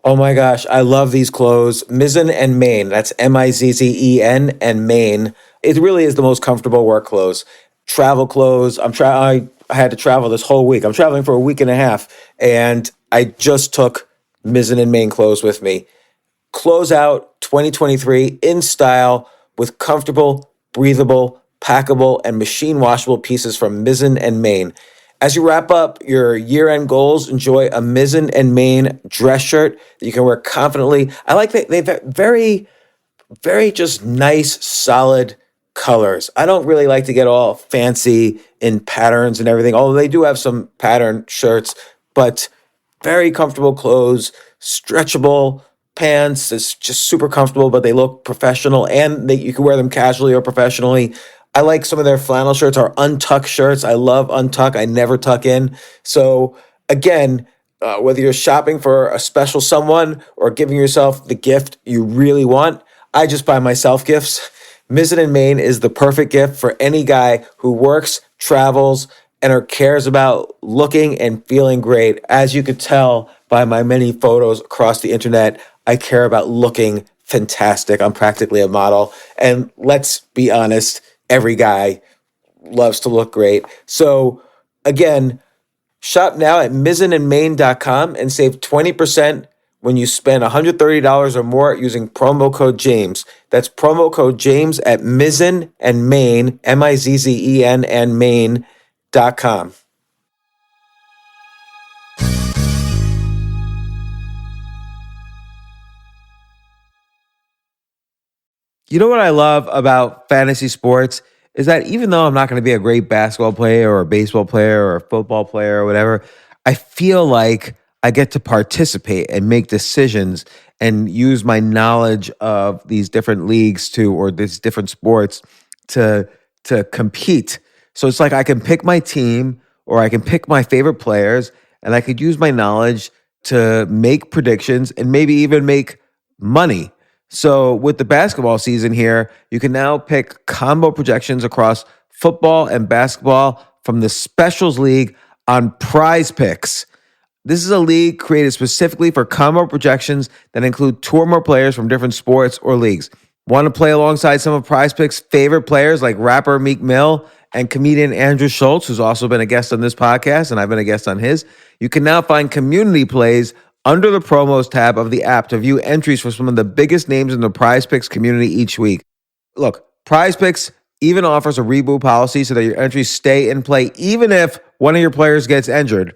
Oh my gosh, I love these clothes. Mizzen and Main, that's Mizzen and Main. It really is the most comfortable work clothes. Travel clothes. I had to travel this whole week. I'm traveling for a week and a half, and I just took Mizzen and Main clothes with me. Close out 2023 in style with comfortable, breathable, packable, and machine washable pieces from Mizzen and Main. As you wrap up your year-end goals, enjoy a Mizzen and Main dress shirt that you can wear confidently. I like that they've very, very just nice, solid colors. I don't really like to get all fancy in patterns and everything, although they do have some pattern shirts, but very comfortable clothes, stretchable pants. It's just super comfortable, but they look professional, and you can wear them casually or professionally. I like some of their flannel shirts or untuck shirts. I love untuck. I never tuck in. So again, whether you're shopping for a special someone or giving yourself the gift you really want, I just buy myself gifts. Mizzen and Main is the perfect gift for any guy who works, travels, and cares about looking and feeling great. As you could tell by my many photos across the internet, I care about looking fantastic. I'm practically a model. And let's be honest, every guy loves to look great. So again, shop now at mizzenandmain.com and save 20% when you spend $130 or more using promo code James. That's promo code James at Mizzen and Main, Mizzen and Main.com. You know what I love about fantasy sports is that even though I'm not going to be a great basketball player or a baseball player or a football player or whatever, I feel like I get to participate and make decisions and use my knowledge of these different leagues or these different sports to compete. So it's like I can pick my team or I can pick my favorite players, and I could use my knowledge to make predictions and maybe even make money. So with the basketball season here, you can now pick combo projections across football and basketball from the Specials League on Prize Picks. This is a league created specifically for combo projections that include two or more players from different sports or leagues. Want to play alongside some of Prize Picks' favorite players like rapper Meek Mill and comedian Andrew Schultz, who's also been a guest on this podcast, and I've been a guest on his? You can now find community plays under the promos tab of the app to view entries for some of the biggest names in the Prize Picks community each week. Look, Prize Picks even offers a reboot policy so that your entries stay in play even if one of your players gets injured.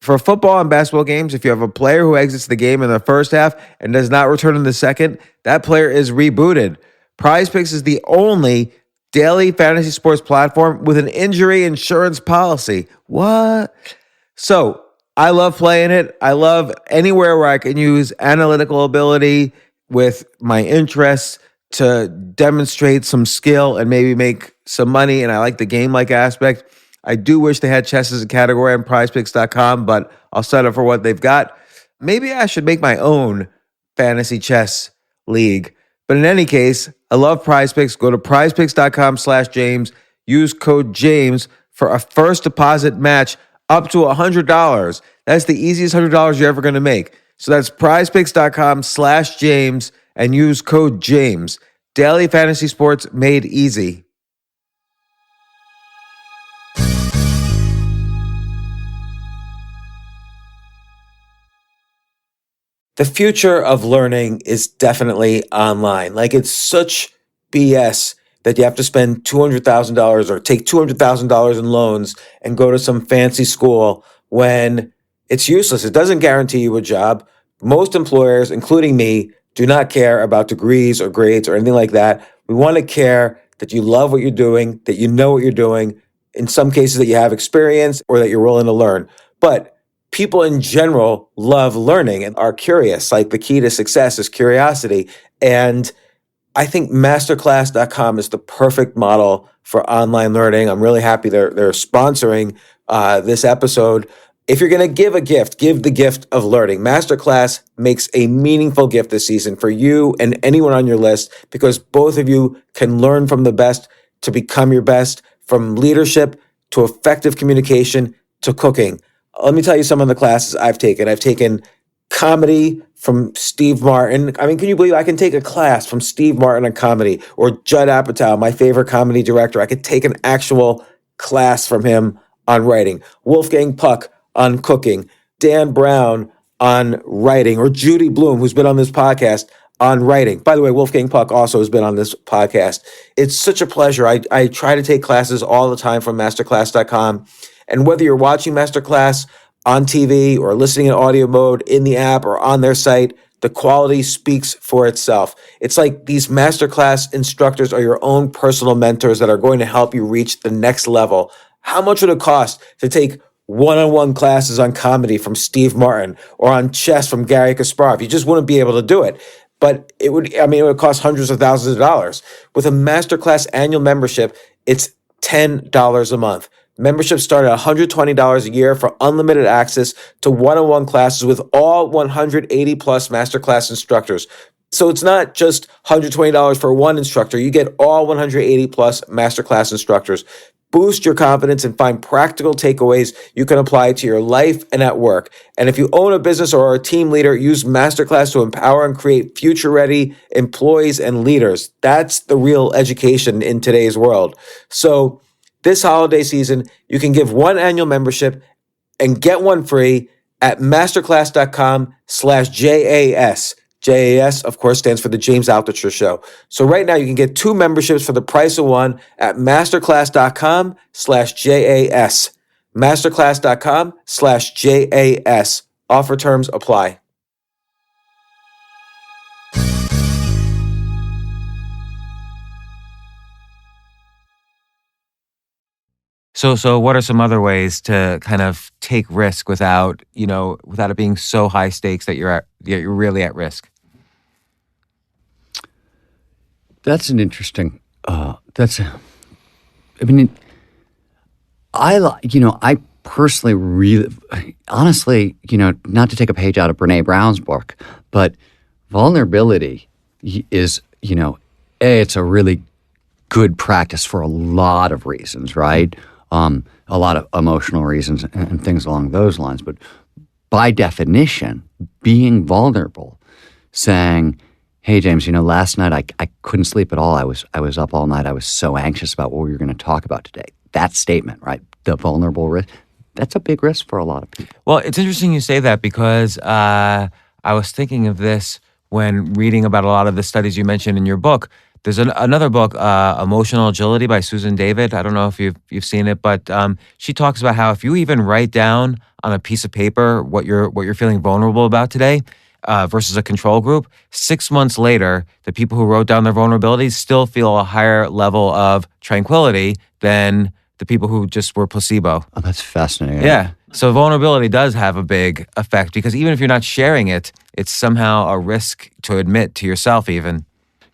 For football and basketball games, if you have a player who exits the game in the first half and does not return in the second, that player is rebooted. Prize Picks is the only daily fantasy sports platform with an injury insurance policy. What? So, I love playing it. I love anywhere where I can use analytical ability with my interests to demonstrate some skill and maybe make some money. And I like the game-like aspect. I do wish they had chess as a category on prizepicks.com, but I'll settle for what they've got. Maybe I should make my own fantasy chess league. But in any case, I love Prize Picks. Go to prizepicks.com/James. Use code James for a first deposit match up to $100. That's the easiest $100 you're ever going to make. So that's prizepicks.com/James and use code JAMES. Daily fantasy sports made easy. The future of learning is definitely online. Like, it's such BS that you have to spend $200,000 or take $200,000 in loans and go to some fancy school when it's useless. It doesn't guarantee you a job. Most employers, including me, do not care about degrees or grades or anything like that. We want to care that you love what you're doing, that you know what you're doing, in some cases that you have experience or that you're willing to learn. But people in general love learning and are curious. Like, the key to success is curiosity. And I think masterclass.com is the perfect model for online learning. I'm really happy they're sponsoring this episode. If you're going to give a gift, give the gift of learning. Masterclass makes a meaningful gift this season for you and anyone on your list, because both of you can learn from the best to become your best, from leadership to effective communication to cooking. Let me tell you some of the classes I've taken. I've taken comedy from Steve Martin. I mean, can you believe I can take a class from Steve Martin on comedy, or Judd Apatow, my favorite comedy director? I could take an actual class from him on writing. Wolfgang Puck on cooking. Dan Brown on writing, or Judy Bloom, who's been on this podcast, on writing. By the way, Wolfgang Puck also has been on this podcast. It's such a pleasure. I try to take classes all the time from masterclass.com. And whether you're watching Masterclass on TV or listening in audio mode in the app or on their site, the quality speaks for itself. It's like these Masterclass instructors are your own personal mentors that are going to help you reach the next level. How much would it cost to take one-on-one classes on comedy from Steve Martin or on chess from Gary Kasparov? You just wouldn't be able to do it. But it would cost hundreds of thousands of dollars. With a Masterclass annual membership, it's $10 a month. Memberships start at $120 a year for unlimited access to one-on-one classes with all 180 plus Masterclass instructors. So it's not just $120 for one instructor. You get all 180 plus Masterclass instructors. Boost your confidence and find practical takeaways you can apply to your life and at work. And if you own a business or are a team leader, use Masterclass to empower and create future-ready employees and leaders. That's the real education in today's world. So this holiday season, you can give one annual membership and get one free at masterclass.com/JAS. JAS, of course, stands for the James Altucher Show. So right now you can get two memberships for the price of one at masterclass.com/JAS. Masterclass.com/JAS. Offer terms apply. So what are some other ways to kind of take risk without it being so high stakes that you're really at risk? That's an interesting. I personally really, honestly, not to take a page out of Brene Brown's book, but vulnerability is, it's a really good practice for a lot of reasons, right? A lot of emotional reasons and things along those lines. But by definition, being vulnerable, saying, hey, James, last night I couldn't sleep at all. I was up all night. I was so anxious about what we were going to talk about today. That statement, right? The vulnerable risk, that's a big risk for a lot of people. Well, it's interesting you say that, because I was thinking of this when reading about a lot of the studies you mentioned in your book. There's another book, Emotional Agility by Susan David. I don't know if you've seen it, but she talks about how if you even write down on a piece of paper what you're feeling vulnerable about today, versus a control group, 6 months later, the people who wrote down their vulnerabilities still feel a higher level of tranquility than the people who just were placebo. Oh, that's fascinating. Yeah. So vulnerability does have a big effect, because even if you're not sharing it, it's somehow a risk to admit to yourself even.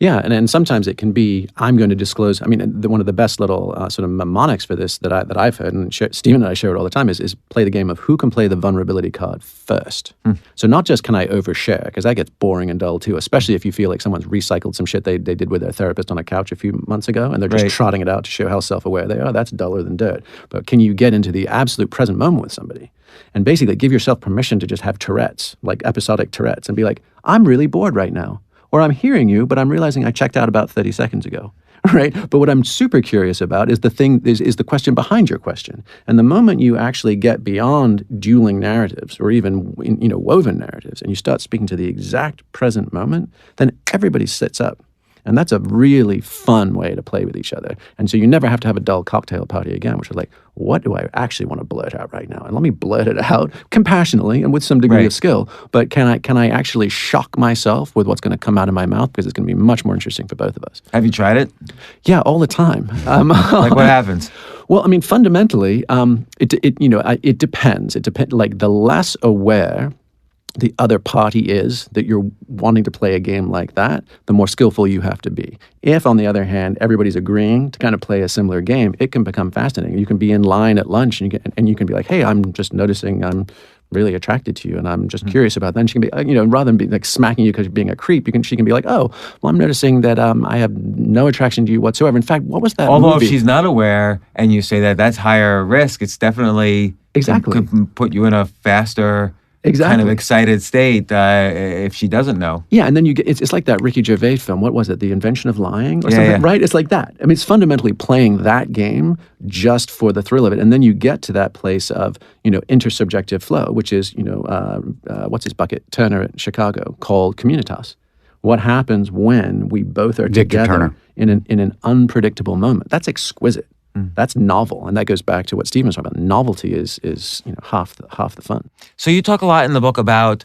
Yeah, and sometimes it can be, I'm going to disclose. I mean, one of the best little sort of mnemonics for this that I've heard, and Steven and I share it all the time, is play the game of who can play the vulnerability card first. So not just can I overshare, because that gets boring and dull too, especially if you feel like someone's recycled some shit they did with their therapist on a couch a few months ago, and they're just trotting it out to show how self-aware they are. That's duller than dirt. But can you get into the absolute present moment with somebody and basically give yourself permission to just have Tourette's, like episodic Tourette's, and be like, I'm really bored right now. Or I'm hearing you, but I'm realizing I checked out about 30 seconds ago. Right? But what I'm super curious about is the question behind your question. And the moment you actually get beyond dueling narratives or even woven narratives and you start speaking to the exact present moment, then everybody sits up. And that's a really fun way to play with each other. And so you never have to have a dull cocktail party again, which is like, what do I actually want to blurt out right now? And let me blurt it out compassionately and with some degree of skill. But can I actually shock myself with what's going to come out of my mouth? Because it's going to be much more interesting for both of us. Have you tried it? Yeah, all the time. Like what happens? Well, I mean, fundamentally, it depends. It depends. Like the less aware the other party is that you're wanting to play a game like that, the more skillful you have to be. If, on the other hand, everybody's agreeing to kind of play a similar game, it can become fascinating. You can be in line at lunch and you can be like, hey, I'm just noticing I'm really attracted to you and I'm just curious about that. And she can be, rather than be like smacking you because you're being a creep, she can be like, oh, well, I'm noticing that I have no attraction to you whatsoever. In fact, what was that Although movie? If she's not aware and you say that's higher risk, it's definitely could put you in a faster kind of excited state if she doesn't know. Yeah, and then you get it's like that Ricky Gervais film. What was it? The Invention of Lying or something, right? It's like that. I mean, it's fundamentally playing that game just for the thrill of it, and then you get to that place of intersubjective flow, which is what's his bucket Turner at Chicago called communitas. What happens when we both are together in an unpredictable moment? That's exquisite. That's novel, and that goes back to what Steven was talking about. Novelty is half the fun. So you talk a lot in the book about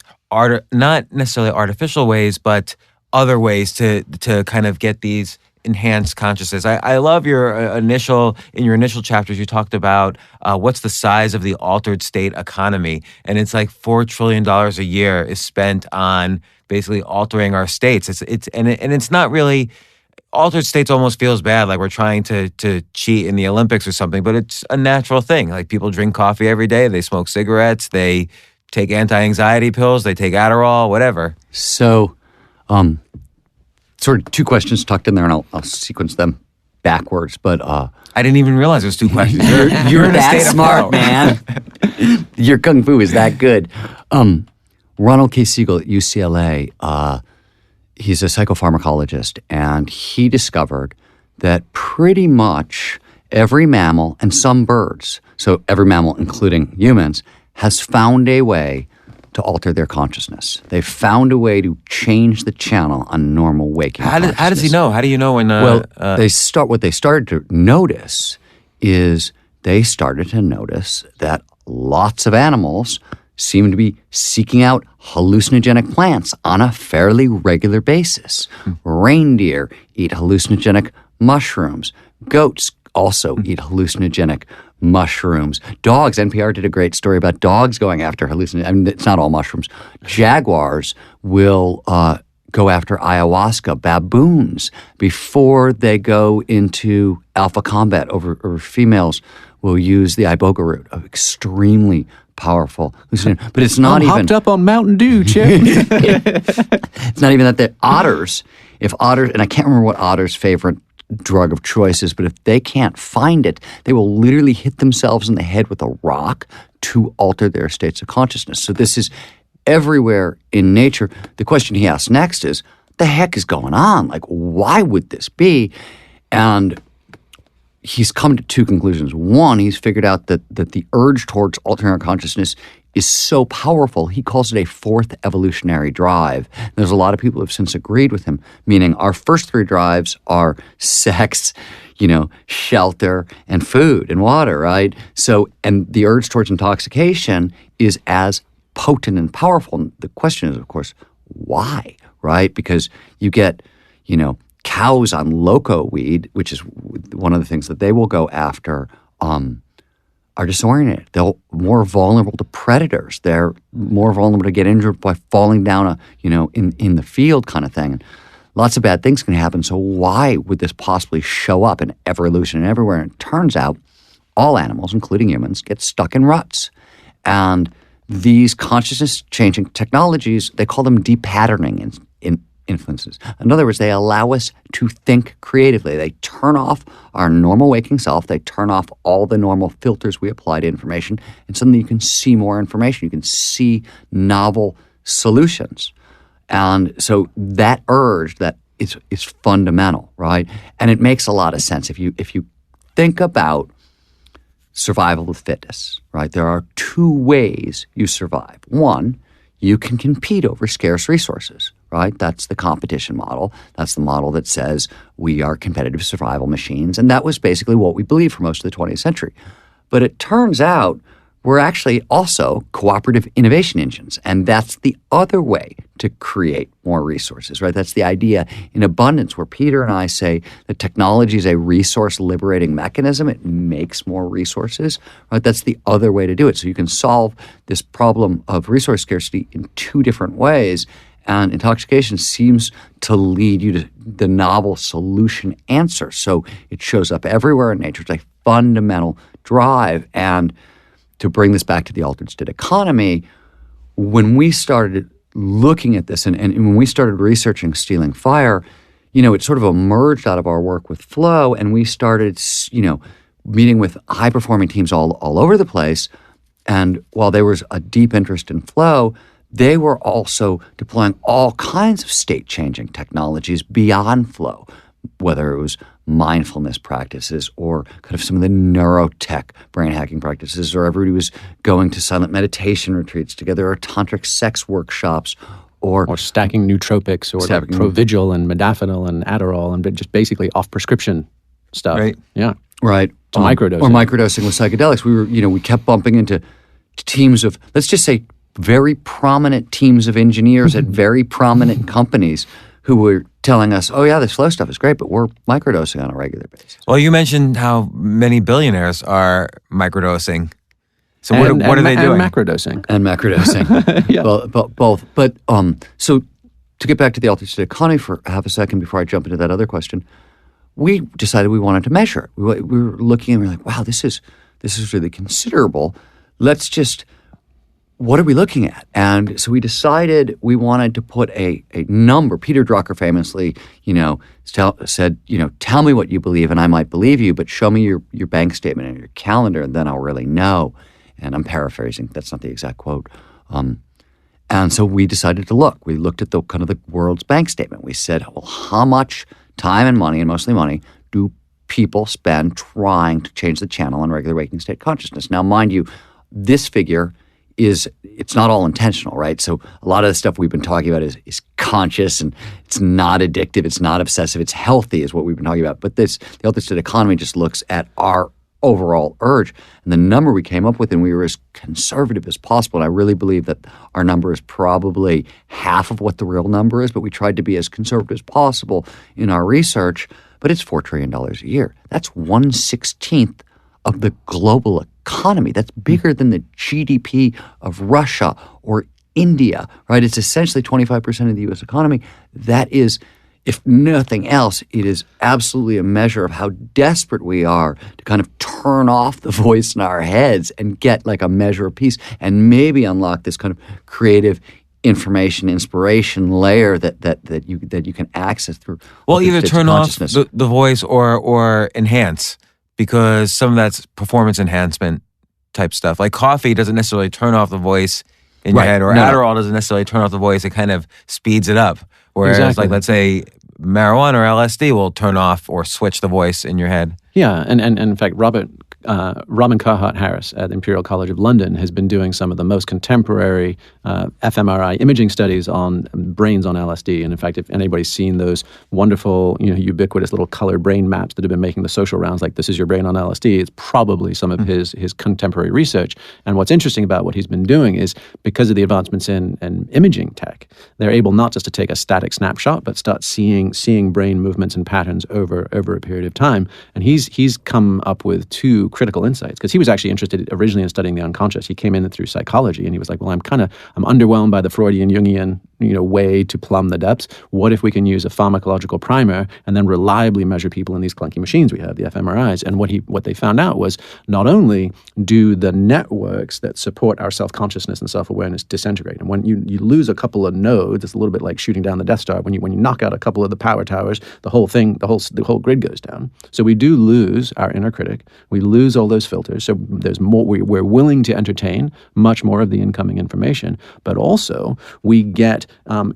not necessarily artificial ways, but other ways to kind of get these enhanced consciousness. I love your initial chapters. You talked about what's the size of the altered state economy, and it's like $4 trillion a year is spent on basically altering our states. It's not really. Altered states almost feels bad, like we're trying to cheat in the Olympics or something, but it's a natural thing. Like people drink coffee every day, they smoke cigarettes, they take anti-anxiety pills, they take Adderall, whatever. So, sort of two questions tucked in there, and I'll sequence them backwards. But I didn't even realize there's two questions. You're in a that state smart, of man. Your kung fu is that good. Ronald K. Siegel at UCLA. He's a psychopharmacologist, and he discovered that pretty much every mammal and some birds, so every mammal, including humans, has found a way to alter their consciousness. They've found a way to change the channel on normal waking consciousness. How does he know? How do you know when? What they started to notice is they started to notice that lots of animals seem to be seeking out hallucinogenic plants on a fairly regular basis. Reindeer eat hallucinogenic mushrooms. Goats also eat hallucinogenic mushrooms. Dogs, NPR did a great story about dogs going after hallucinogenic. I mean, it's not all mushrooms. Jaguars will go after ayahuasca. Baboons, before they go into alpha combat over females, will use the iboga root, of extremely powerful hallucinogen. But it's not even hopped up on Mountain Dew, Chip. It's not even that the otters, and I can't remember what otters' favorite drug of choice is, but if they can't find it, they will literally hit themselves in the head with a rock to alter their states of consciousness. So this is everywhere in nature. The question he asks next is, the heck is going on? Like, why would this be? And he's come to two conclusions. One, he's figured out that the urge towards altering our consciousness is so powerful, he calls it a fourth evolutionary drive. And there's a lot of people who have since agreed with him, meaning our first three drives are sex, shelter, and food and water, right? So, and the urge towards intoxication is as potent and powerful. And the question is, of course, why, right? Because you get, cows on loco weed, which is one of the things that they will go after, are disoriented. They're more vulnerable to predators. They're more vulnerable to get injured by falling down in the field kind of thing. Lots of bad things can happen. So why would this possibly show up in evolution and everywhere? And it turns out all animals, including humans, get stuck in ruts. And these consciousness-changing technologies, they call them depatterning influences. In other words, they allow us to think creatively. They turn off our normal waking self. They turn off all the normal filters we apply to information, and suddenly you can see more information. You can see novel solutions. And so that urge that is fundamental, right? And it makes a lot of sense. If you think about survival of the fittest, right? There are two ways you survive. One, you can compete over scarce resources, right? That's the competition model. That's the model that says we are competitive survival machines. And that was basically what we believed for most of the 20th century. But it turns out we're actually also cooperative innovation engines. And that's the other way to create more resources, right? That's the idea in abundance where Peter and I say that technology is a resource liberating mechanism. It makes more resources, right? That's the other way to do it. So you can solve this problem of resource scarcity in two different ways. And intoxication seems to lead you to the novel solution answer. So it shows up everywhere in nature. It's a fundamental drive. And to bring this back to the altered state economy, when we started looking at this and when we started researching stealing fire, it sort of emerged out of our work with Flow, and we started, meeting with high-performing teams all over the place. And while there was a deep interest in Flow, they were also deploying all kinds of state-changing technologies beyond Flow, whether it was mindfulness practices or kind of some of the neurotech brain hacking practices, or everybody was going to silent meditation retreats together, or tantric sex workshops, or stacking nootropics, or like Provigil and modafinil and Adderall, and just basically off prescription stuff. Right. Yeah. Right. Microdosing. Or microdosing with psychedelics. We kept bumping into teams of, let's just say, very prominent teams of engineers at very prominent companies who were telling us, oh yeah, this flow stuff is great, but we're microdosing on a regular basis. Well, you mentioned how many billionaires are microdosing. So what are they doing? And macrodosing. And macrodosing. Yeah. Well, both. But so to get back to the altered state economy for half a second before I jump into that other question, we decided we wanted to measure it. We were looking and we were like, wow, this is really considerable. What are we looking at? And so we decided we wanted to put a number. Peter Drucker famously, said, tell me what you believe and I might believe you, but show me your bank statement and your calendar and then I'll really know. And I'm paraphrasing. That's not the exact quote. And so we decided to look. We looked at the kind of the world's bank statement. We said, well, how much time and money, and mostly money, do people spend trying to change the channel on regular waking state consciousness? Now, mind you, this figure it's not all intentional, right? So a lot of the stuff we've been talking about is conscious, and it's not addictive, it's not obsessive, it's healthy is what we've been talking about. But the altered state economy just looks at our overall urge. And the number we came up with, and we were as conservative as possible, and I really believe that our number is probably half of what the real number is, but we tried to be as conservative as possible in our research, but it's $4 trillion a year. That's 1/16 of the global economy. That's bigger than the GDP of Russia or India, right? It's essentially 25% of the U.S. economy. That is, if nothing else, it is absolutely a measure of how desperate we are to kind of turn off the voice in our heads and get like a measure of peace and maybe unlock this kind of creative information, inspiration layer that you can access through. Well, either turn off the voice or enhance, because some of that's performance enhancement type stuff. Like coffee doesn't necessarily turn off the voice in your head, or Adderall doesn't necessarily turn off the voice. It kind of speeds it up. Whereas, like, let's say marijuana or LSD will turn off or switch the voice in your head. Yeah, and in fact, Robin Carhart-Harris at Imperial College of London has been doing some of the most contemporary fMRI imaging studies on brains on LSD. And in fact, if anybody's seen those wonderful, ubiquitous little colored brain maps that have been making the social rounds, like this is your brain on LSD, it's probably some of his contemporary research. And what's interesting about what he's been doing is because of the advancements in imaging tech, they're able not just to take a static snapshot, but start seeing brain movements and patterns over a period of time. And he's come up with two critical insights, because he was actually interested originally in studying the unconscious. He came in through psychology, and he was like, well, I'm underwhelmed by the Freudian, Jungian, way to plumb the depths. What if we can use a pharmacological primer and then reliably measure people in these clunky machines we have, the fMRIs? And what they found out was not only do the networks that support our self-consciousness and self-awareness disintegrate, and when you lose a couple of nodes, it's a little bit like shooting down the Death Star. When you knock out a couple of the power towers, the whole grid goes down. So we do lose our inner critic. We lose lose all those filters. So there's more. We're willing to entertain much more of the incoming information, but also we get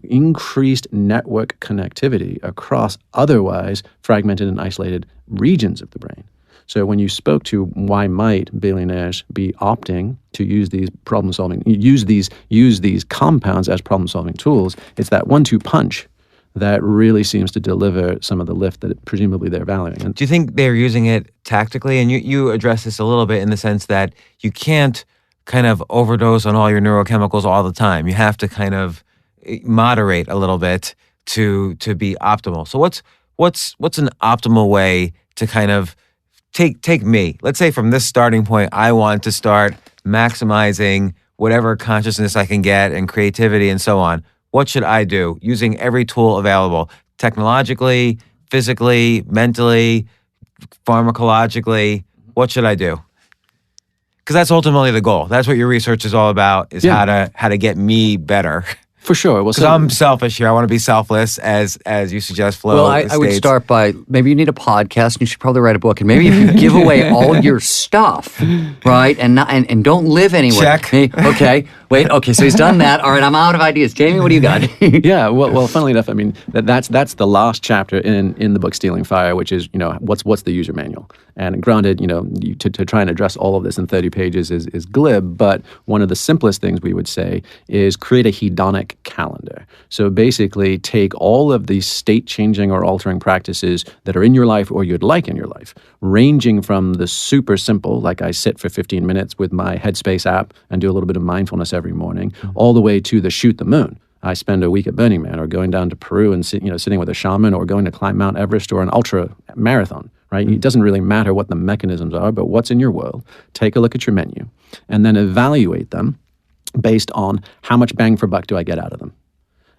increased network connectivity across otherwise fragmented and isolated regions of the brain. So when you spoke to why might billionaires be opting to use these use these compounds as problem-solving tools, it's that 1-2 punch that really seems to deliver some of the lift that presumably they're valuing. And do you think they're using it tactically? And you address this a little bit in the sense that you can't kind of overdose on all your neurochemicals all the time. You have to kind of moderate a little bit to be optimal. So what's an optimal way to kind of take me? Let's say from this starting point, I want to start maximizing whatever consciousness I can get and creativity and so on. What should I do using every tool available, technologically, physically, mentally, pharmacologically? What should I do? Because that's ultimately the goal. That's what your research is all about, is how to get me better. For sure. Well, Because I'm selfish here. I want to be selfless, as you suggest, Flo. Well, I would start by, maybe you need a podcast and you should probably write a book. And maybe if you give away all your stuff, right, and don't live anywhere. Check. Okay. Wait. Okay. So he's done that. All right. I'm out of ideas. Jamie, what do you got? Yeah. Well. Funnily enough, I mean that's the last chapter in the book Stealing Fire, which is what's the user manual. And granted, to try and address all of this in 30 pages is glib, but one of the simplest things we would say is create a hedonic calendar. So basically, take all of these state-changing or altering practices that are in your life or you'd like in your life, ranging from the super simple, like I sit for 15 minutes with my Headspace app and do a little bit of mindfulness every morning, all the way to the shoot the moon. I spend a week at Burning Man, or going down to Peru and sitting with a shaman, or going to climb Mount Everest, or an ultra marathon. Right? It doesn't really matter what the mechanisms are, but what's in your world. Take a look at your menu, and then evaluate them based on how much bang for buck do I get out of them.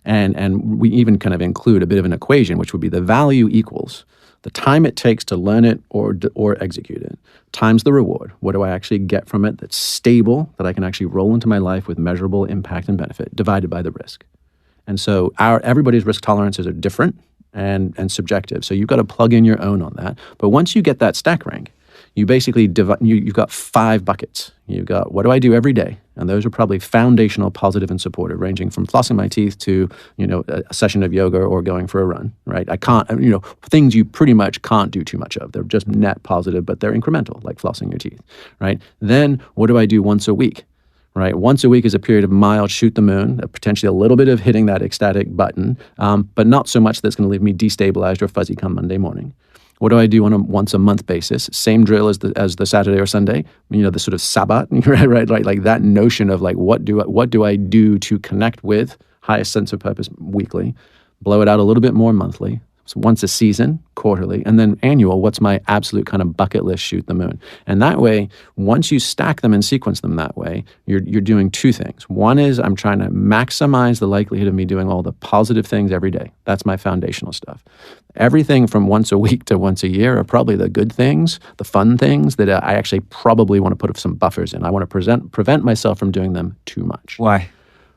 And we even kind of include a bit of an equation, which would be the value equals the time it takes to learn it or execute it, times the reward. What do I actually get from it that's stable, that I can actually roll into my life with measurable impact and benefit, divided by the risk. And so everybody's risk tolerances are different and subjective. So you've got to plug in your own on that. But once you get that stack rank, you basically you've got 5 buckets. You've got, what do I do every day? And those are probably foundational, positive, and supportive, ranging from flossing my teeth to, a session of yoga or going for a run, right? I can't, things you pretty much can't do too much of. They're just net positive, but they're incremental, like flossing your teeth, right? Then what do I do once a week? Right, once a week is a period of mild shoot the moon, potentially a little bit of hitting that ecstatic button, but not so much that's going to leave me destabilized or fuzzy come Monday morning. What do I do on a once a month basis? Same drill as the Saturday or Sunday. The sort of Sabbat, right? Like that notion of like what do I do to connect with highest sense of purpose weekly? Blow it out a little bit more monthly. So once a season, quarterly, and then annual, what's my absolute kind of bucket list shoot the moon? And that way, once you stack them and sequence them that way, you're doing 2 things. One is I'm trying to maximize the likelihood of me doing all the positive things every day. That's my foundational stuff. Everything from once a week to once a year are probably the good things, the fun things that I actually probably want to put some buffers in. I want to prevent myself from doing them too much. Why?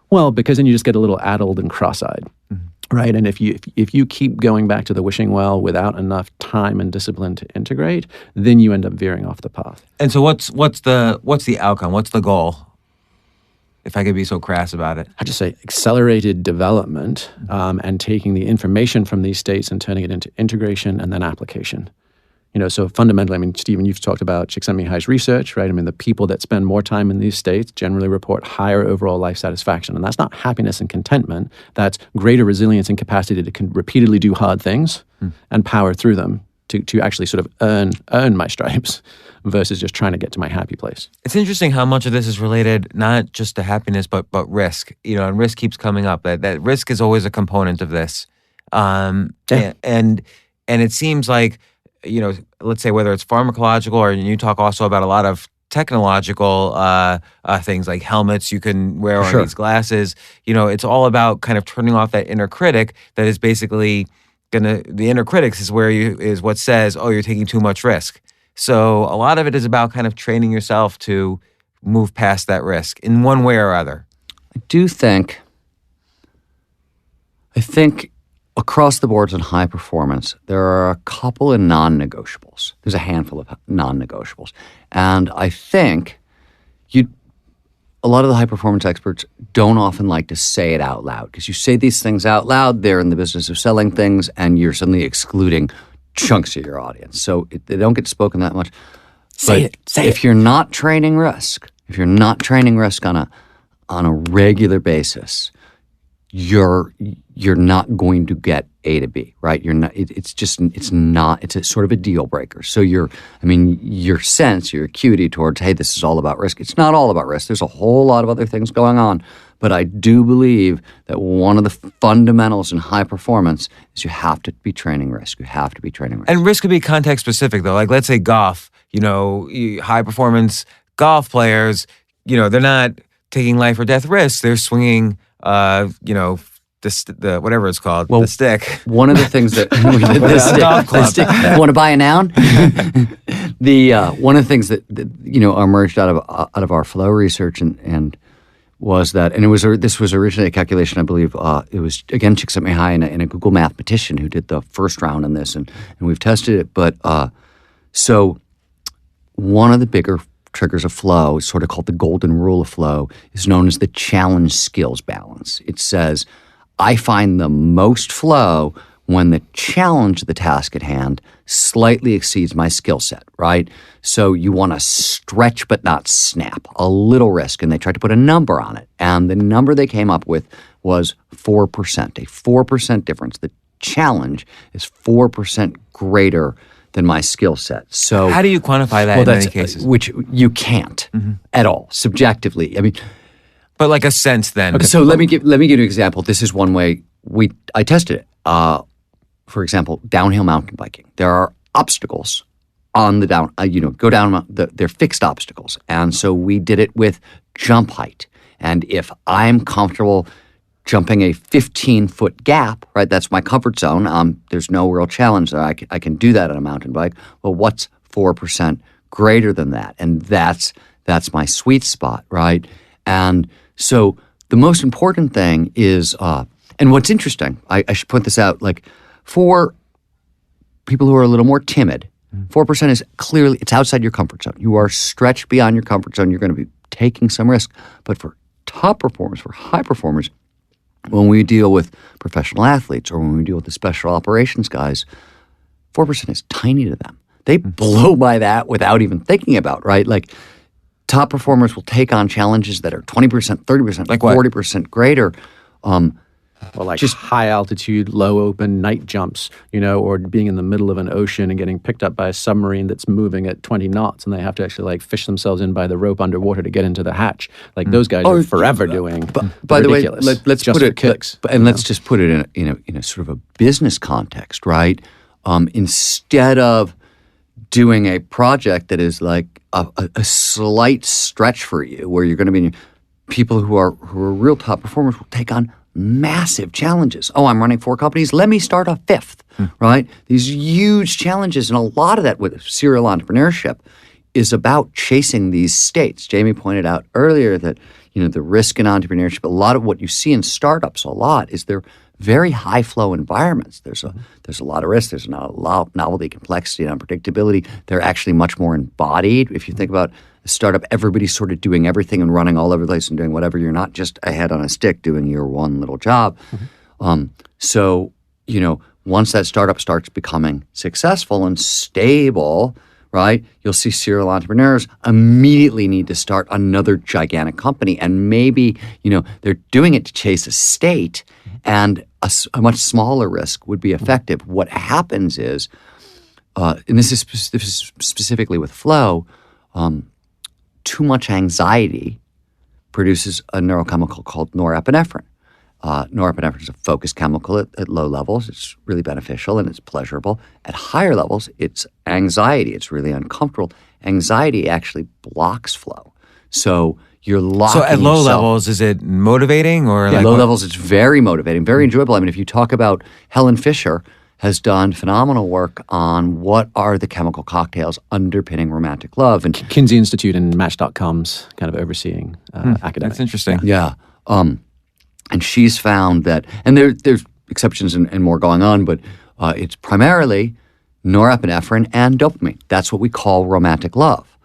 Well, because then you just get a little addled and cross-eyed. Mm-hmm. Right, and if you keep going back to the wishing well without enough time and discipline to integrate, then you end up veering off the path. And so, what's the outcome? What's the goal? If I could be so crass about it, I just say accelerated development and taking the information from these states and turning it into integration and then application. So fundamentally, I mean, Steven, you've talked about Csikszentmihalyi's research, right? I mean, the people that spend more time in these states generally report higher overall life satisfaction. And that's not happiness and contentment. That's greater resilience and capacity to repeatedly do hard things and power through them to actually sort of earn my stripes versus just trying to get to my happy place. It's interesting how much of this is related not just to happiness, but risk. And risk keeps coming up. That risk is always a component of this. And it seems like, let's say whether it's pharmacological or you talk also about a lot of technological things like helmets you can wear on these glasses. It's all about kind of turning off that inner critic that is basically the inner critic is is what says, oh, you're taking too much risk. So a lot of it is about kind of training yourself to move past that risk in one way or other. I think across the boards in high performance, there are a couple of non-negotiables. There's a handful of non-negotiables. And I think a lot of the high-performance experts don't often like to say it out loud, because you say these things out loud, they're in the business of selling things, and you're suddenly excluding chunks of your audience. So they don't get spoken that much. Say it. If you're not training risk, on a regular basis, you're not going to get A to B, right? You're not. It's a sort of a deal breaker. So your acuity towards, hey, this is all about risk. It's not all about risk. There's a whole lot of other things going on. But I do believe that one of the fundamentals in high performance is you have to be training risk. And risk could be context specific, though. Like, let's say golf. High performance golf players. They're not taking life or death risks. They're swinging. The whatever it's called, the stick. One of the things that the stick. Want to buy a noun? One of the things that emerged out of our flow research and was that, and this was originally a calculation. I believe it was again Csikszentmihalyi and a Google mathematician who did the first round on this, and we've tested it. But so one of the bigger triggers of flow, sort of called the golden rule of flow, is known as the challenge skills balance. It says, I find the most flow when the challenge of the task at hand slightly exceeds my skill set, right? So you want to stretch but not snap, a little risk. And they tried to put a number on it. And the number they came up with was 4%, a 4% difference. The challenge is 4% greater than my skill set. So how do you quantify that in many cases? Which you can't at all, subjectively. I mean, but like a sense then. Okay, so let me give you an example. This is one way I tested it. For example, downhill mountain biking. There are obstacles on the down. Go down. They're fixed obstacles, and so we did it with jump height. And if I'm comfortable jumping a 15-foot gap, right? That's my comfort zone. There's no real challenge there. I can do that on a mountain bike. Well, what's 4% greater than that? And that's my sweet spot, right? And so the most important thing is, and what's interesting, I should point this out, like for people who are a little more timid, 4% is clearly, it's outside your comfort zone. You are stretched beyond your comfort zone. You're going to be taking some risk. But for top performers, for high performers, when we deal with professional athletes or when we deal with the special operations guys, 4% is tiny to them. They blow by that without even thinking about, right? Like top performers will take on challenges that are 20%, 30%, like 40% greater. Well, like just high altitude, low open night jumps, or being in the middle of an ocean and getting picked up by a submarine that's moving at 20 knots and they have to actually like fish themselves in by the rope underwater to get into the hatch. Like those guys are forever doing. By the way, let's just put it kicks. And let's just put it in a sort of a business context, right? Instead of doing a project that is like a slight stretch for you, where you're going to be people who are real top performers will take on massive challenges. Oh, I'm running 4 companies. Let me start a 5th, right? These huge challenges. And a lot of that with serial entrepreneurship is about chasing these states. Jamie pointed out earlier that, the risk in entrepreneurship, a lot of what you see in startups is they're very high flow environments. There's a lot of risk. There's a lot of novelty, complexity, and unpredictability. They're actually much more embodied. If you think about a startup, everybody's sort of doing everything and running all over the place and doing whatever. You're not just a head on a stick doing your one little job. So, once that startup starts becoming successful and stable, right, you'll see serial entrepreneurs immediately need to start another gigantic company. And maybe, they're doing it to chase a state, and a much smaller risk would be effective. What happens is, and this is specifically with flow, too much anxiety produces a neurochemical called norepinephrine. Norepinephrine is a focus chemical at low levels. It's really beneficial and it's pleasurable. At higher levels, it's anxiety. It's really uncomfortable. Anxiety actually blocks flow. So you're locking So at low yourself. levels, is it motivating or At low levels, it's very motivating, very enjoyable. I mean, if you talk about Helen Fisher has done phenomenal work on what are the chemical cocktails underpinning romantic love. And Kinsey Institute and Match.com's kind of overseeing academics. That's interesting. yeah. And she's found that, and there's exceptions and more going on, but it's primarily norepinephrine and dopamine. That's what we call romantic love,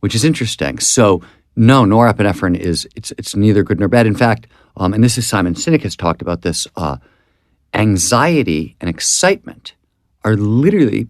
which is interesting. So no, norepinephrine it's neither good nor bad. In fact, and this is Simon Sinek has talked about this, anxiety and excitement are literally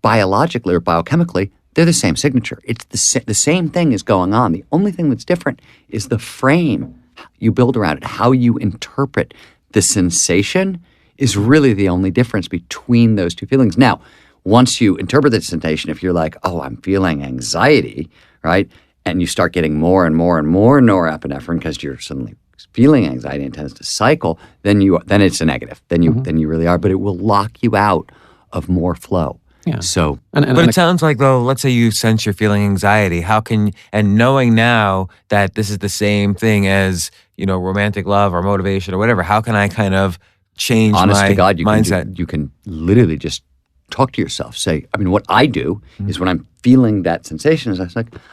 biologically or biochemically, they're the same signature. It's the same thing is going on. The only thing that's different is the frame you build around it. How you interpret the sensation is really the only difference between those two feelings. Now, once you interpret the sensation, if you're like, oh, I'm feeling anxiety, right? And you start getting more and more and more norepinephrine because you're suddenly feeling anxiety and tends to cycle, then it's a negative. Then you really are. But it will lock you out of more flow. Yeah. So, but it sounds like, though, let's say you sense you're feeling anxiety. How can, and knowing now that this is the same thing as, romantic love or motivation or whatever, how can I kind of change honest my to God, mindset? You can literally just talk to yourself. Say, what I do is when I'm feeling that sensation, is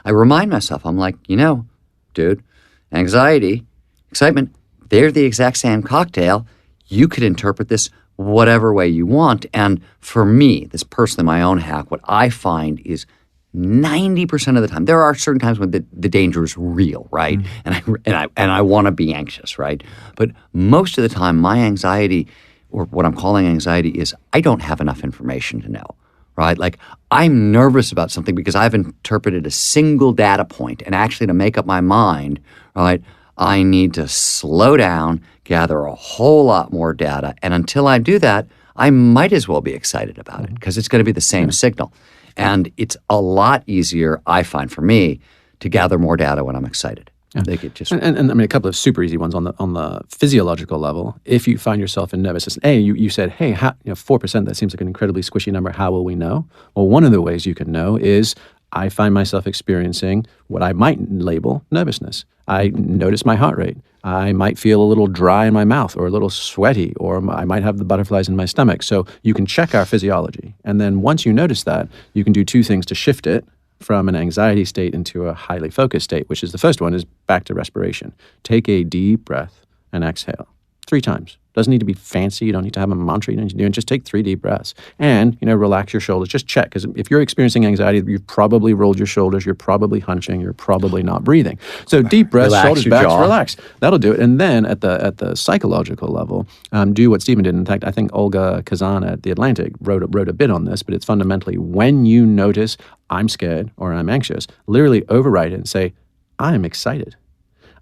I remind myself, I'm like, dude, anxiety, excitement, they're the exact same cocktail. You could interpret this whatever way you want. And for me, this personally, my own hack, what I find is 90% of the time, there are certain times when the danger is real, right? And I want to be anxious, right? But most of the time, my anxiety, or what I'm calling anxiety, is I don't have enough information to know, right? Like, I'm nervous about something because I've interpreted a single data point, and actually to make up my mind, right, I need to slow down, gather a whole lot more data, and until I do that, I might as well be excited about it because it's going to be the same signal. And it's a lot easier, I find, for me, to gather more data when I'm excited. Yeah. They could just and a couple of super easy ones on the physiological level. If you find yourself in nervousness, you said, hey, 4%, that seems like an incredibly squishy number. How will we know? Well, one of the ways you can know is I find myself experiencing what I might label nervousness. I notice my heart rate. I might feel a little dry in my mouth or a little sweaty, or I might have the butterflies in my stomach. So you can check our physiology. And then once you notice that, you can do two things to shift it from an anxiety state into a highly focused state, which is the first one is back to respiration. Take a deep breath and exhale 3 times. Doesn't need to be fancy. You don't need to have a mantra. You don't need to do it. Just take 3 deep breaths and, relax your shoulders. Just check, because if you're experiencing anxiety, you've probably rolled your shoulders. You're probably hunching. You're probably not breathing. So deep breaths, Relax shoulders your back, jaw. relax. That'll do it. And then at the psychological level, do what Steven did. In fact, I think Olga Kazan at The Atlantic wrote a bit on this, but it's fundamentally when you notice I'm scared or I'm anxious, literally override it and say, I'm excited.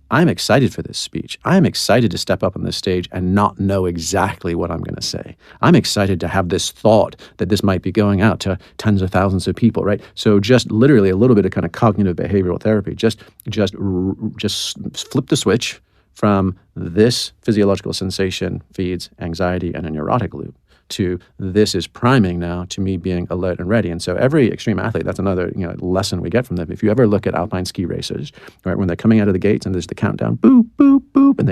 I'm excited for this speech. I'm excited to step up on this stage and not know exactly what I'm going to say. I'm excited to have this thought that this might be going out to tens of thousands of people, right? So just literally a little bit of kind of cognitive behavioral therapy. Just flip the switch from this physiological sensation feeds anxiety and a neurotic loop to this is priming now to me being alert and ready. And so every extreme athlete, that's another lesson we get from them. If you ever look at alpine ski racers, right, when they're coming out of the gates and there's the countdown, boop, boop, boop, and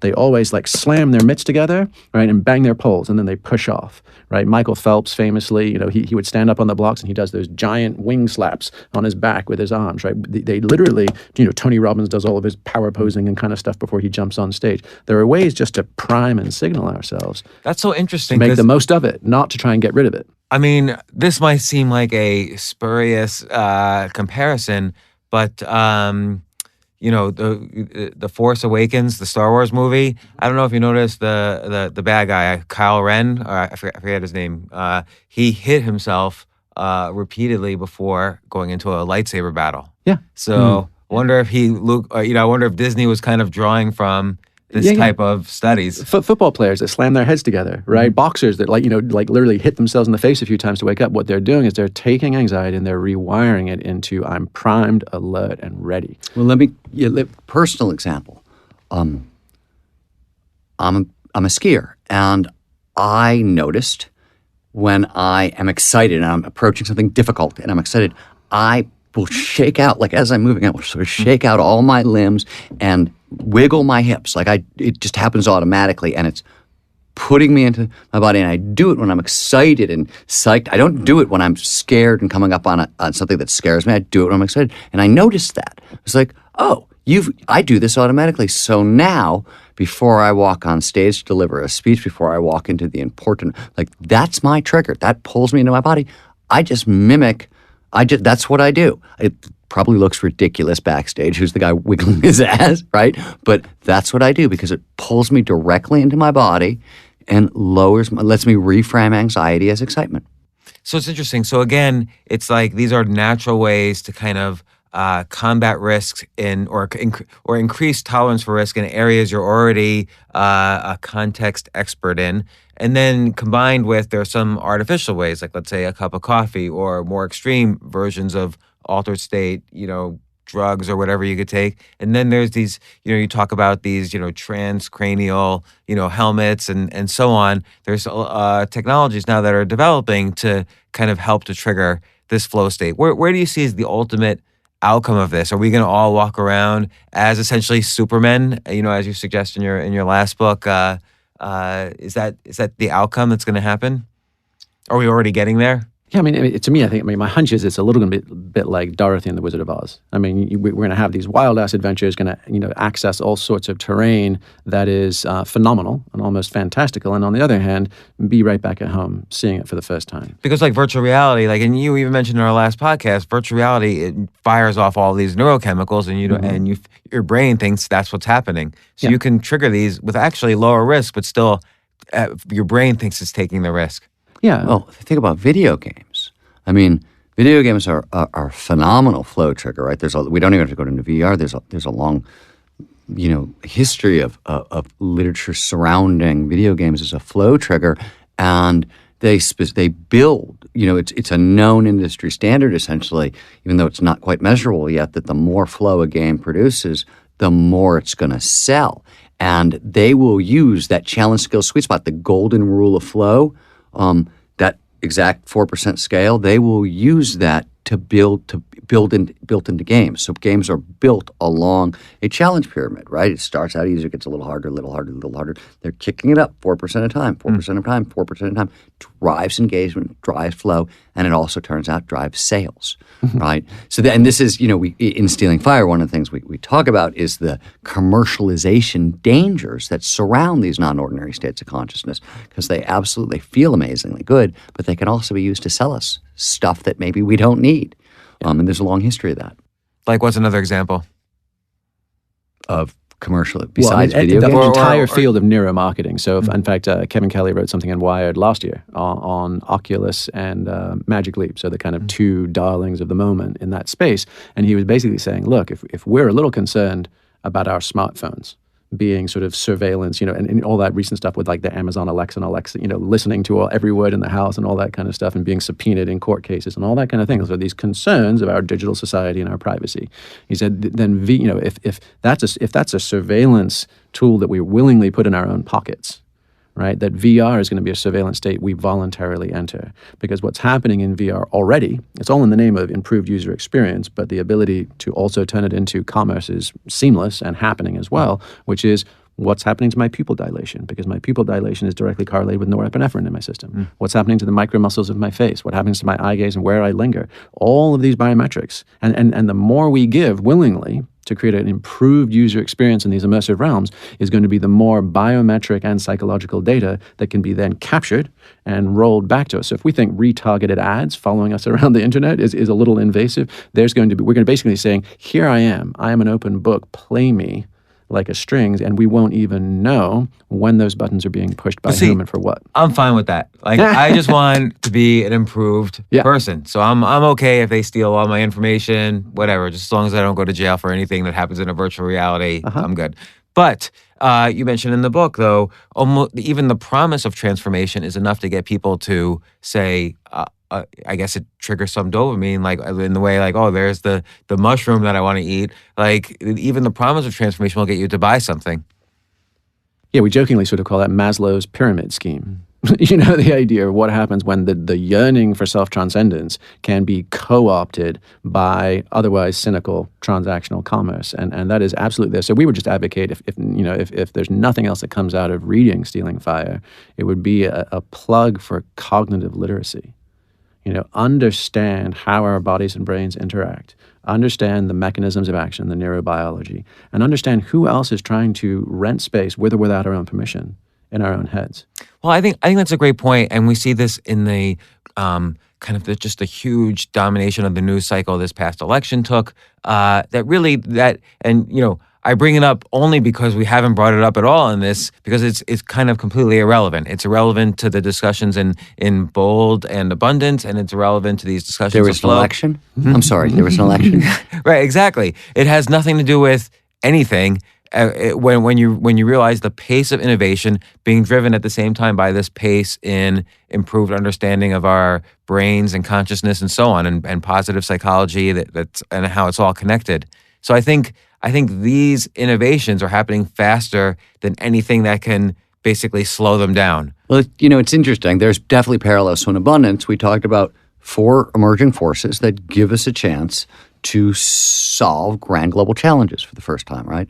they always slam their mitts together, right, and bang their poles, and then they push off, right? Michael Phelps famously, he would stand up on the blocks and he does those giant wing slaps on his back with his arms, right? They literally, Tony Robbins does all of his power posing and kind of stuff before he jumps on stage. There are ways just to prime and signal ourselves. That's so interesting. Make the most of it, not to try and get rid of it. I mean, this might seem like a spurious comparison, but the Force Awakens, the Star Wars movie. I don't know if you noticed the bad guy, Kyle Ren, or I forget his name. He hit himself repeatedly before going into a lightsaber battle. Yeah. So I wonder if I wonder if Disney was kind of drawing from this type of studies. Football players that slam their heads together, right? Boxers that literally hit themselves in the face a few times to wake up. What they're doing is they're taking anxiety and they're rewiring it into I'm primed, alert, and ready. Well, let me personal example. I'm a skier, and I noticed when I am excited and I'm approaching something difficult and I'm excited, I will shake out, as I'm moving, I will sort of shake out all my limbs and wiggle my hips. It just happens automatically, and it's putting me into my body. And I do it when I'm excited and psyched. I don't do it when I'm scared and coming up on something that scares me. I do it when I'm excited. And I noticed that. It's like, oh, I do this automatically. So now, before I walk on stage to deliver a speech, before I walk into the important, that's my trigger. That pulls me into my body. I just mimic. That's what I do. It probably looks ridiculous backstage. Who's the guy wiggling his ass, right? But that's what I do because it pulls me directly into my body and lets me reframe anxiety as excitement. So it's interesting. So again, it's like these are natural ways to kind of combat risks or increase tolerance for risk in areas you're already a context expert in. And then combined with, there are some artificial ways, like let's say a cup of coffee or more extreme versions of altered state, drugs or whatever you could take. And then there's these, you talk about these, transcranial, helmets and so on. There's technologies now that are developing to kind of help to trigger this flow state. Where do you see as the ultimate outcome of this? Are we going to all walk around as essentially supermen, as you suggest in your last book? Is that the outcome that's going to happen? Are we already getting there? Yeah, to me, I think my hunch is it's a little bit like Dorothy and the Wizard of Oz. We're going to have these wild-ass adventures, going to, access all sorts of terrain that is phenomenal and almost fantastical, and on the other hand, be right back at home seeing it for the first time. Because like virtual reality, and you even mentioned in our last podcast, virtual reality, it fires off all these neurochemicals, and your brain thinks that's what's happening. So you can trigger these with actually lower risk, but still your brain thinks it's taking the risk. Yeah. Well, think about video games. Video games are a phenomenal flow trigger, right? We don't even have to go into VR. There's a long, history of literature surrounding video games as a flow trigger, and they build. It's a known industry standard essentially, even though it's not quite measurable yet. That the more flow a game produces, the more it's going to sell, and they will use that challenge skill sweet spot, the golden rule of flow. That exact 4% scale, they will use that to built into games. So games are built along a challenge pyramid, right? It starts out easier, gets a little harder, a little harder, a little harder. They're kicking it up 4% at a time, 4% at a time, 4% at a time. Drives engagement, drives flow, and it also turns out drives sales, right? So and this is, in Stealing Fire, one of the things we talk about is the commercialization dangers that surround these non-ordinary states of consciousness, because they absolutely feel amazingly good, but they can also be used to sell us stuff that maybe we don't need. And there's a long history of that. Like what's another example? Of commercial, besides video games? The entire field of neuromarketing. So, in fact, Kevin Kelly wrote something in Wired last year on Oculus and Magic Leap, so the kind of two darlings of the moment in that space. And he was basically saying, look, if we're a little concerned about our smartphones being sort of surveillance, and all that recent stuff with like the Amazon Alexa and Alexa, listening to every word in the house and all that kind of stuff and being subpoenaed in court cases and all that kind of thing. So these concerns of our digital society and our privacy. He said, then if that's a surveillance tool that we willingly put in our own pockets, right, that VR is going to be a surveillance state we voluntarily enter. Because what's happening in VR already, it's all in the name of improved user experience, but the ability to also turn it into commerce is seamless and happening as well, which is what's happening to my pupil dilation, because my pupil dilation is directly correlated with norepinephrine in my system. What's happening to the micromuscles of my face? What happens to my eye gaze and where I linger? All of these biometrics. And the more we give willingly to create an improved user experience in these immersive realms is going to be the more biometric and psychological data that can be then captured and rolled back to us. So if we think retargeted ads following us around the internet is a little invasive, we're going to basically saying, here I am an open book, play me like a strings, and we won't even know when those buttons are being pushed by whom and for what. I'm fine with that. I just want to be an improved person. So I'm okay if they steal all my information, whatever, just as long as I don't go to jail for anything that happens in a virtual reality, I'm good. But you mentioned in the book, though, almost even the promise of transformation is enough to get people to say, I guess it triggers some dopamine, like in the way, like, oh, there's the mushroom that I want to eat. Like, even the promise of transformation will get you to buy something. Yeah, we jokingly sort of call that Maslow's pyramid scheme. The idea of what happens when the yearning for self-transcendence can be co-opted by otherwise cynical transactional commerce. And that is absolutely there. So we would just advocate if there's nothing else that comes out of reading Stealing Fire, it would be a plug for cognitive literacy. understand how our bodies and brains interact, understand the mechanisms of action, the neurobiology, and understand who else is trying to rent space with or without our own permission in our own heads. Well, I think that's a great point, and we see this in the kind of just the huge domination of the news cycle this past election took. I bring it up only because we haven't brought it up at all in this, because it's kind of completely irrelevant. It's irrelevant to the discussions in Bold and Abundance, and it's irrelevant to these discussions. There was an election? I'm sorry, there was an election. Right, exactly. It has nothing to do with anything. When you realize the pace of innovation being driven at the same time by this pace in improved understanding of our brains and consciousness and so on, and positive psychology that's and how it's all connected. So I think these innovations are happening faster than anything that can basically slow them down. Well, it's interesting. There's definitely parallels. So in Abundance, we talked about 4 emerging forces that give us a chance to solve grand global challenges for the first time, right?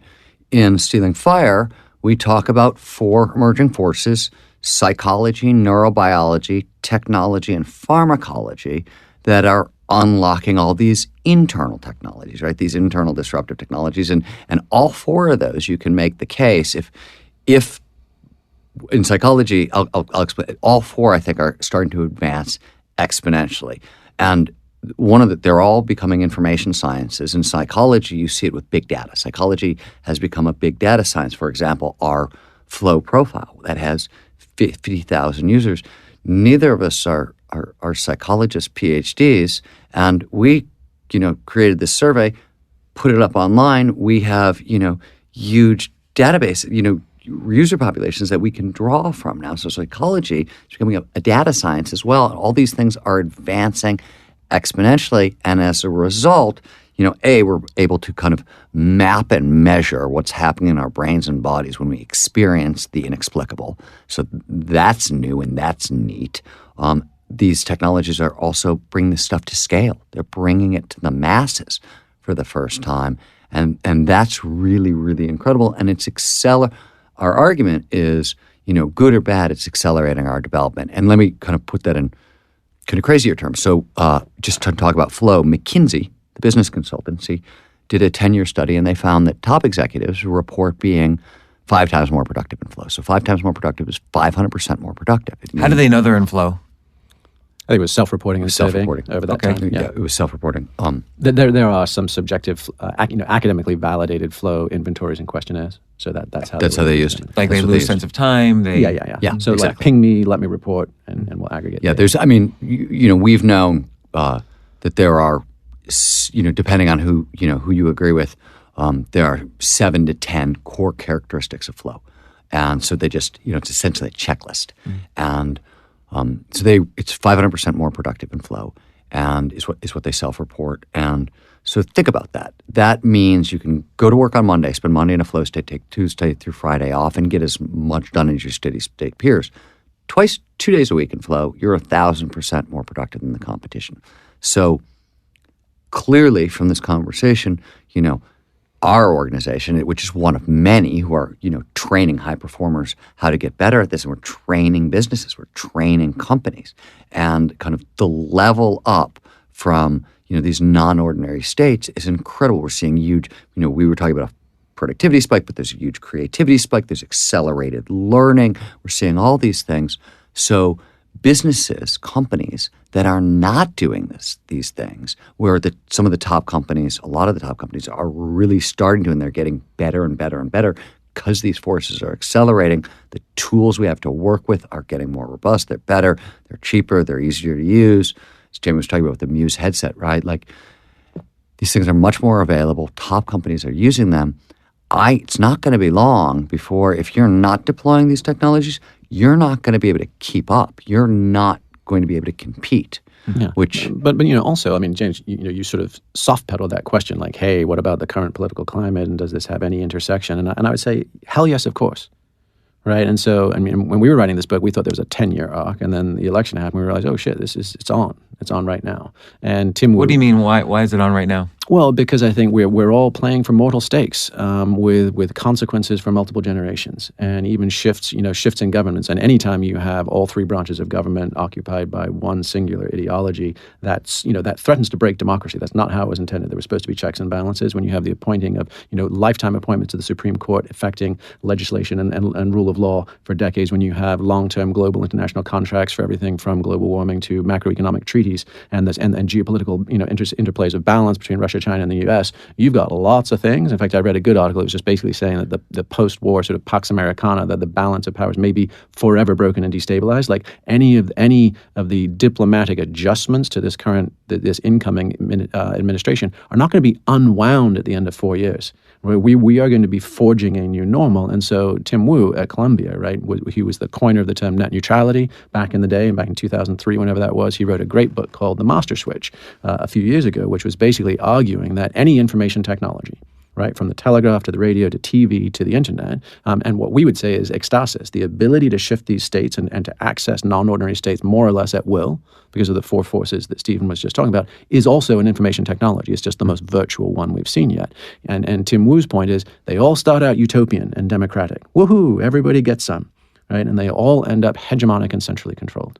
In Stealing Fire, we talk about 4 emerging forces: psychology, neurobiology, technology, and pharmacology, that are unlocking all these internal technologies, right? These internal disruptive technologies. And all 4 of those, you can make the case, if in psychology, I'll explain, all 4, I think, are starting to advance exponentially. And they're all becoming information sciences. In psychology, you see it with big data. Psychology has become a big data science. For example, our flow profile that has 50,000 users. Neither of us are psychologists, PhDs, and we, created this survey, put it up online. We have, huge database, user populations that we can draw from now. So psychology is becoming a data science as well. And all these things are advancing exponentially, and as a result, we're able to kind of map and measure what's happening in our brains and bodies when we experience the inexplicable. So that's new and that's neat. These technologies are also bringing this stuff to scale. They're bringing it to the masses for the first time, and that's really, really incredible. And it's our argument is, good or bad, it's accelerating our development. And let me kind of put that in kind of crazier terms. So just to talk about flow, McKinsey, the business consultancy, did a 10-year study, and they found that top executives report being 5 times more productive in flow. So 5 times more productive is 500% more productive. How do they know they're in flow? I think it was self-reporting and surveying self-reporting over that Okay. time. Yeah, it was self-reporting. There are some subjective, academically validated flow inventories and questionnaires. So that's how they used it. Like they lose sense of time. Yeah. So exactly. like ping me, let me report, and we'll aggregate. Yeah, data. we've known that there are, depending on who you agree with, there are 7 to 10 core characteristics of flow. And so they just, it's essentially a checklist. And it's 500% more productive in flow, and is what they self-report. And so think about that. That means you can go to work on Monday, spend Monday in a flow state, take Tuesday through Friday off, and get as much done as your steady state peers. 2 days a week in flow, you're 1,000% more productive than the competition. So clearly from this conversation, our organization, which is one of many who are, training high performers how to get better at this, and we're training businesses, we're training companies, and kind of the level up from, these non-ordinary states is incredible. We're seeing huge, we were talking about a productivity spike, but there's a huge creativity spike, there's accelerated learning. We're seeing all these things. So businesses, companies that are not doing these things, where some of the top companies, a lot of the top companies are really starting to, and they're getting better and better and better because these forces are accelerating. The tools we have to work with are getting more robust, they're better, they're cheaper, they're easier to use. As Jamie was talking about with the Muse headset, right? Like, these things are much more available. Top companies are using them. It's not going to be long before, if you're not deploying these technologies, you're not going to be able to keep up. You're not going to be able to compete. Yeah. But also, James, you sort of soft pedal that question, like, hey, what about the current political climate, and does this have any intersection? And I would say, hell yes, of course. Right. And so, when we were writing this book, we thought there was a 10-year arc, and then the election happened. We realized, oh shit, it's on right now. And Tim, what do you mean? Why is it on right now? Well, because I think we're all playing for mortal stakes with consequences for multiple generations, and even shifts in governments. And anytime you have all three branches of government occupied by one singular ideology, that threatens to break democracy. That's not how it was intended. There were supposed to be checks and balances. When you have the appointing of lifetime appointments to the Supreme Court affecting legislation and rule of law for decades, when you have long-term global international contracts for everything from global warming to macroeconomic treaties and geopolitical interplays of balance between Russia, China, and the U.S., you've got lots of things. In fact, I read a good article. It was just basically saying that the post-war sort of Pax Americana, that the balance of powers may be forever broken and destabilized. Like any of the diplomatic adjustments to this incoming administration are not going to be unwound at the end of 4 years. We are going to be forging a new normal. And so Tim Wu at Columbia, right, he was the coiner of the term net neutrality back in the day, and back in 2003, whenever that was, he wrote a great book called The Master Switch a few years ago, which was basically arguing that any information technology, right, from the telegraph to the radio to TV to the internet, and what we would say is ecstasis, the ability to shift these states and to access non-ordinary states more or less at will, because of the four forces that Stephen was just talking about, is also an information technology. It's just the most virtual one we've seen yet. And Tim Wu's point is they all start out utopian and democratic. Woohoo, everybody gets some, right? And they all end up hegemonic and centrally controlled.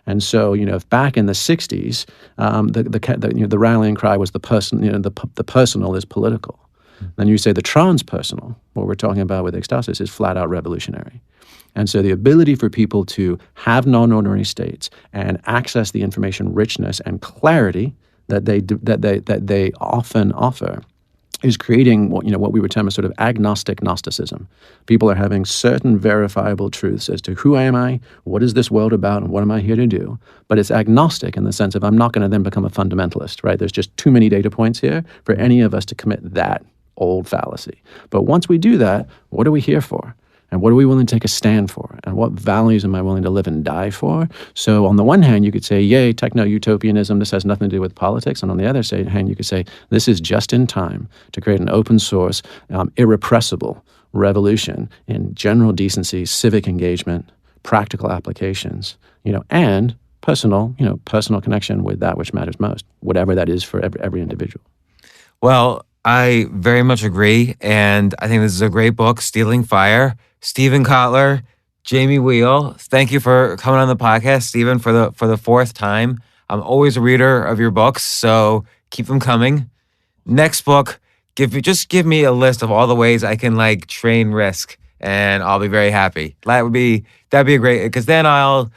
And so, if back in the 60s, the rallying cry was the personal is political. Then you say the transpersonal, what we're talking about with ecstasis, is flat out revolutionary. And so the ability for people to have non-ordinary states and access the information richness and clarity that they often offer is creating what we would term as sort of agnostic Gnosticism. People are having certain verifiable truths as to who am I, what is this world about, and what am I here to do. But it's agnostic in the sense of I'm not going to then become a fundamentalist, right? There's just too many data points here for any of us to commit that old fallacy. But once we do that, what are we here for? And what are we willing to take a stand for? And what values am I willing to live and die for? So on the one hand, you could say, yay, techno-utopianism, this has nothing to do with politics. And on the other hand, you could say, this is just in time to create an open source, irrepressible revolution in general decency, civic engagement, practical applications, and personal connection with that which matters most, whatever that is for every individual. Well, I very much agree, and I think this is a great book, Stealing Fire. Steven Kotler, Jamie Wheal, thank you for coming on the podcast, Steven, for the fourth time. I'm always a reader of your books, so keep them coming. Next book, give me a list of all the ways I can train risk, and I'll be very happy. That'd be a great, because then I'll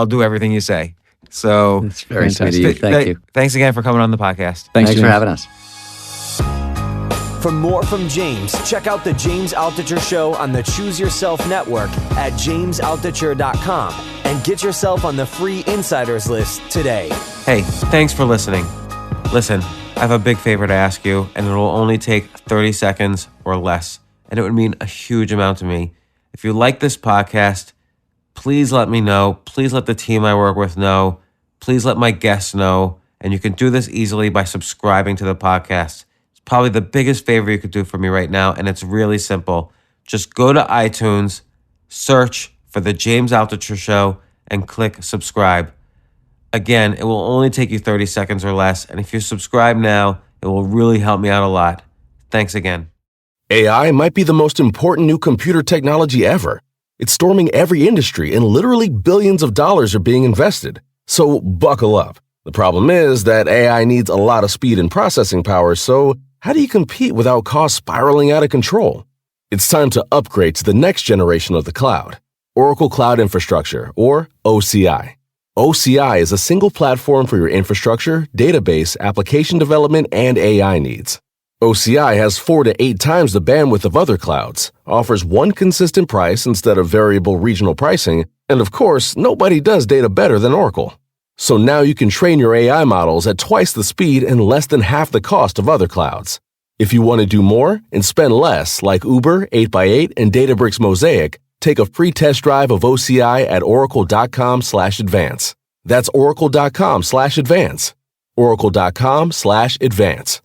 do everything you say. So it's very sweet of you. Thank you. Thanks again for coming on the podcast. Thanks for having us. For more from James, check out The James Altucher Show on the Choose Yourself Network at jamesaltucher.com and get yourself on the free Insiders list today. Hey, thanks for listening. Listen, I have a big favor to ask you, and it will only take 30 seconds or less, and it would mean a huge amount to me. If you like this podcast, please let me know. Please let the team I work with know. Please let my guests know, and you can do this easily by subscribing to the podcast. Probably the biggest favor you could do for me right now, and it's really simple. Just go to iTunes, search for The James Altucher Show, and click subscribe. Again, it will only take you 30 seconds or less, and if you subscribe now, it will really help me out a lot. Thanks again. AI might be the most important new computer technology ever. It's storming every industry, and literally billions of dollars are being invested. So buckle up. The problem is that AI needs a lot of speed and processing power, so how do you compete without costs spiraling out of control? It's time to upgrade to the next generation of the cloud, Oracle Cloud Infrastructure, or OCI. OCI is a single platform for your infrastructure, database, application development, and AI needs. OCI has 4 to 8 times the bandwidth of other clouds, offers one consistent price instead of variable regional pricing, and of course, nobody does data better than Oracle. So now you can train your AI models at twice the speed and less than half the cost of other clouds. If you want to do more and spend less, like Uber, 8x8, and Databricks Mosaic, take a free test drive of OCI at oracle.com/advance. That's oracle.com/advance. oracle.com/advance.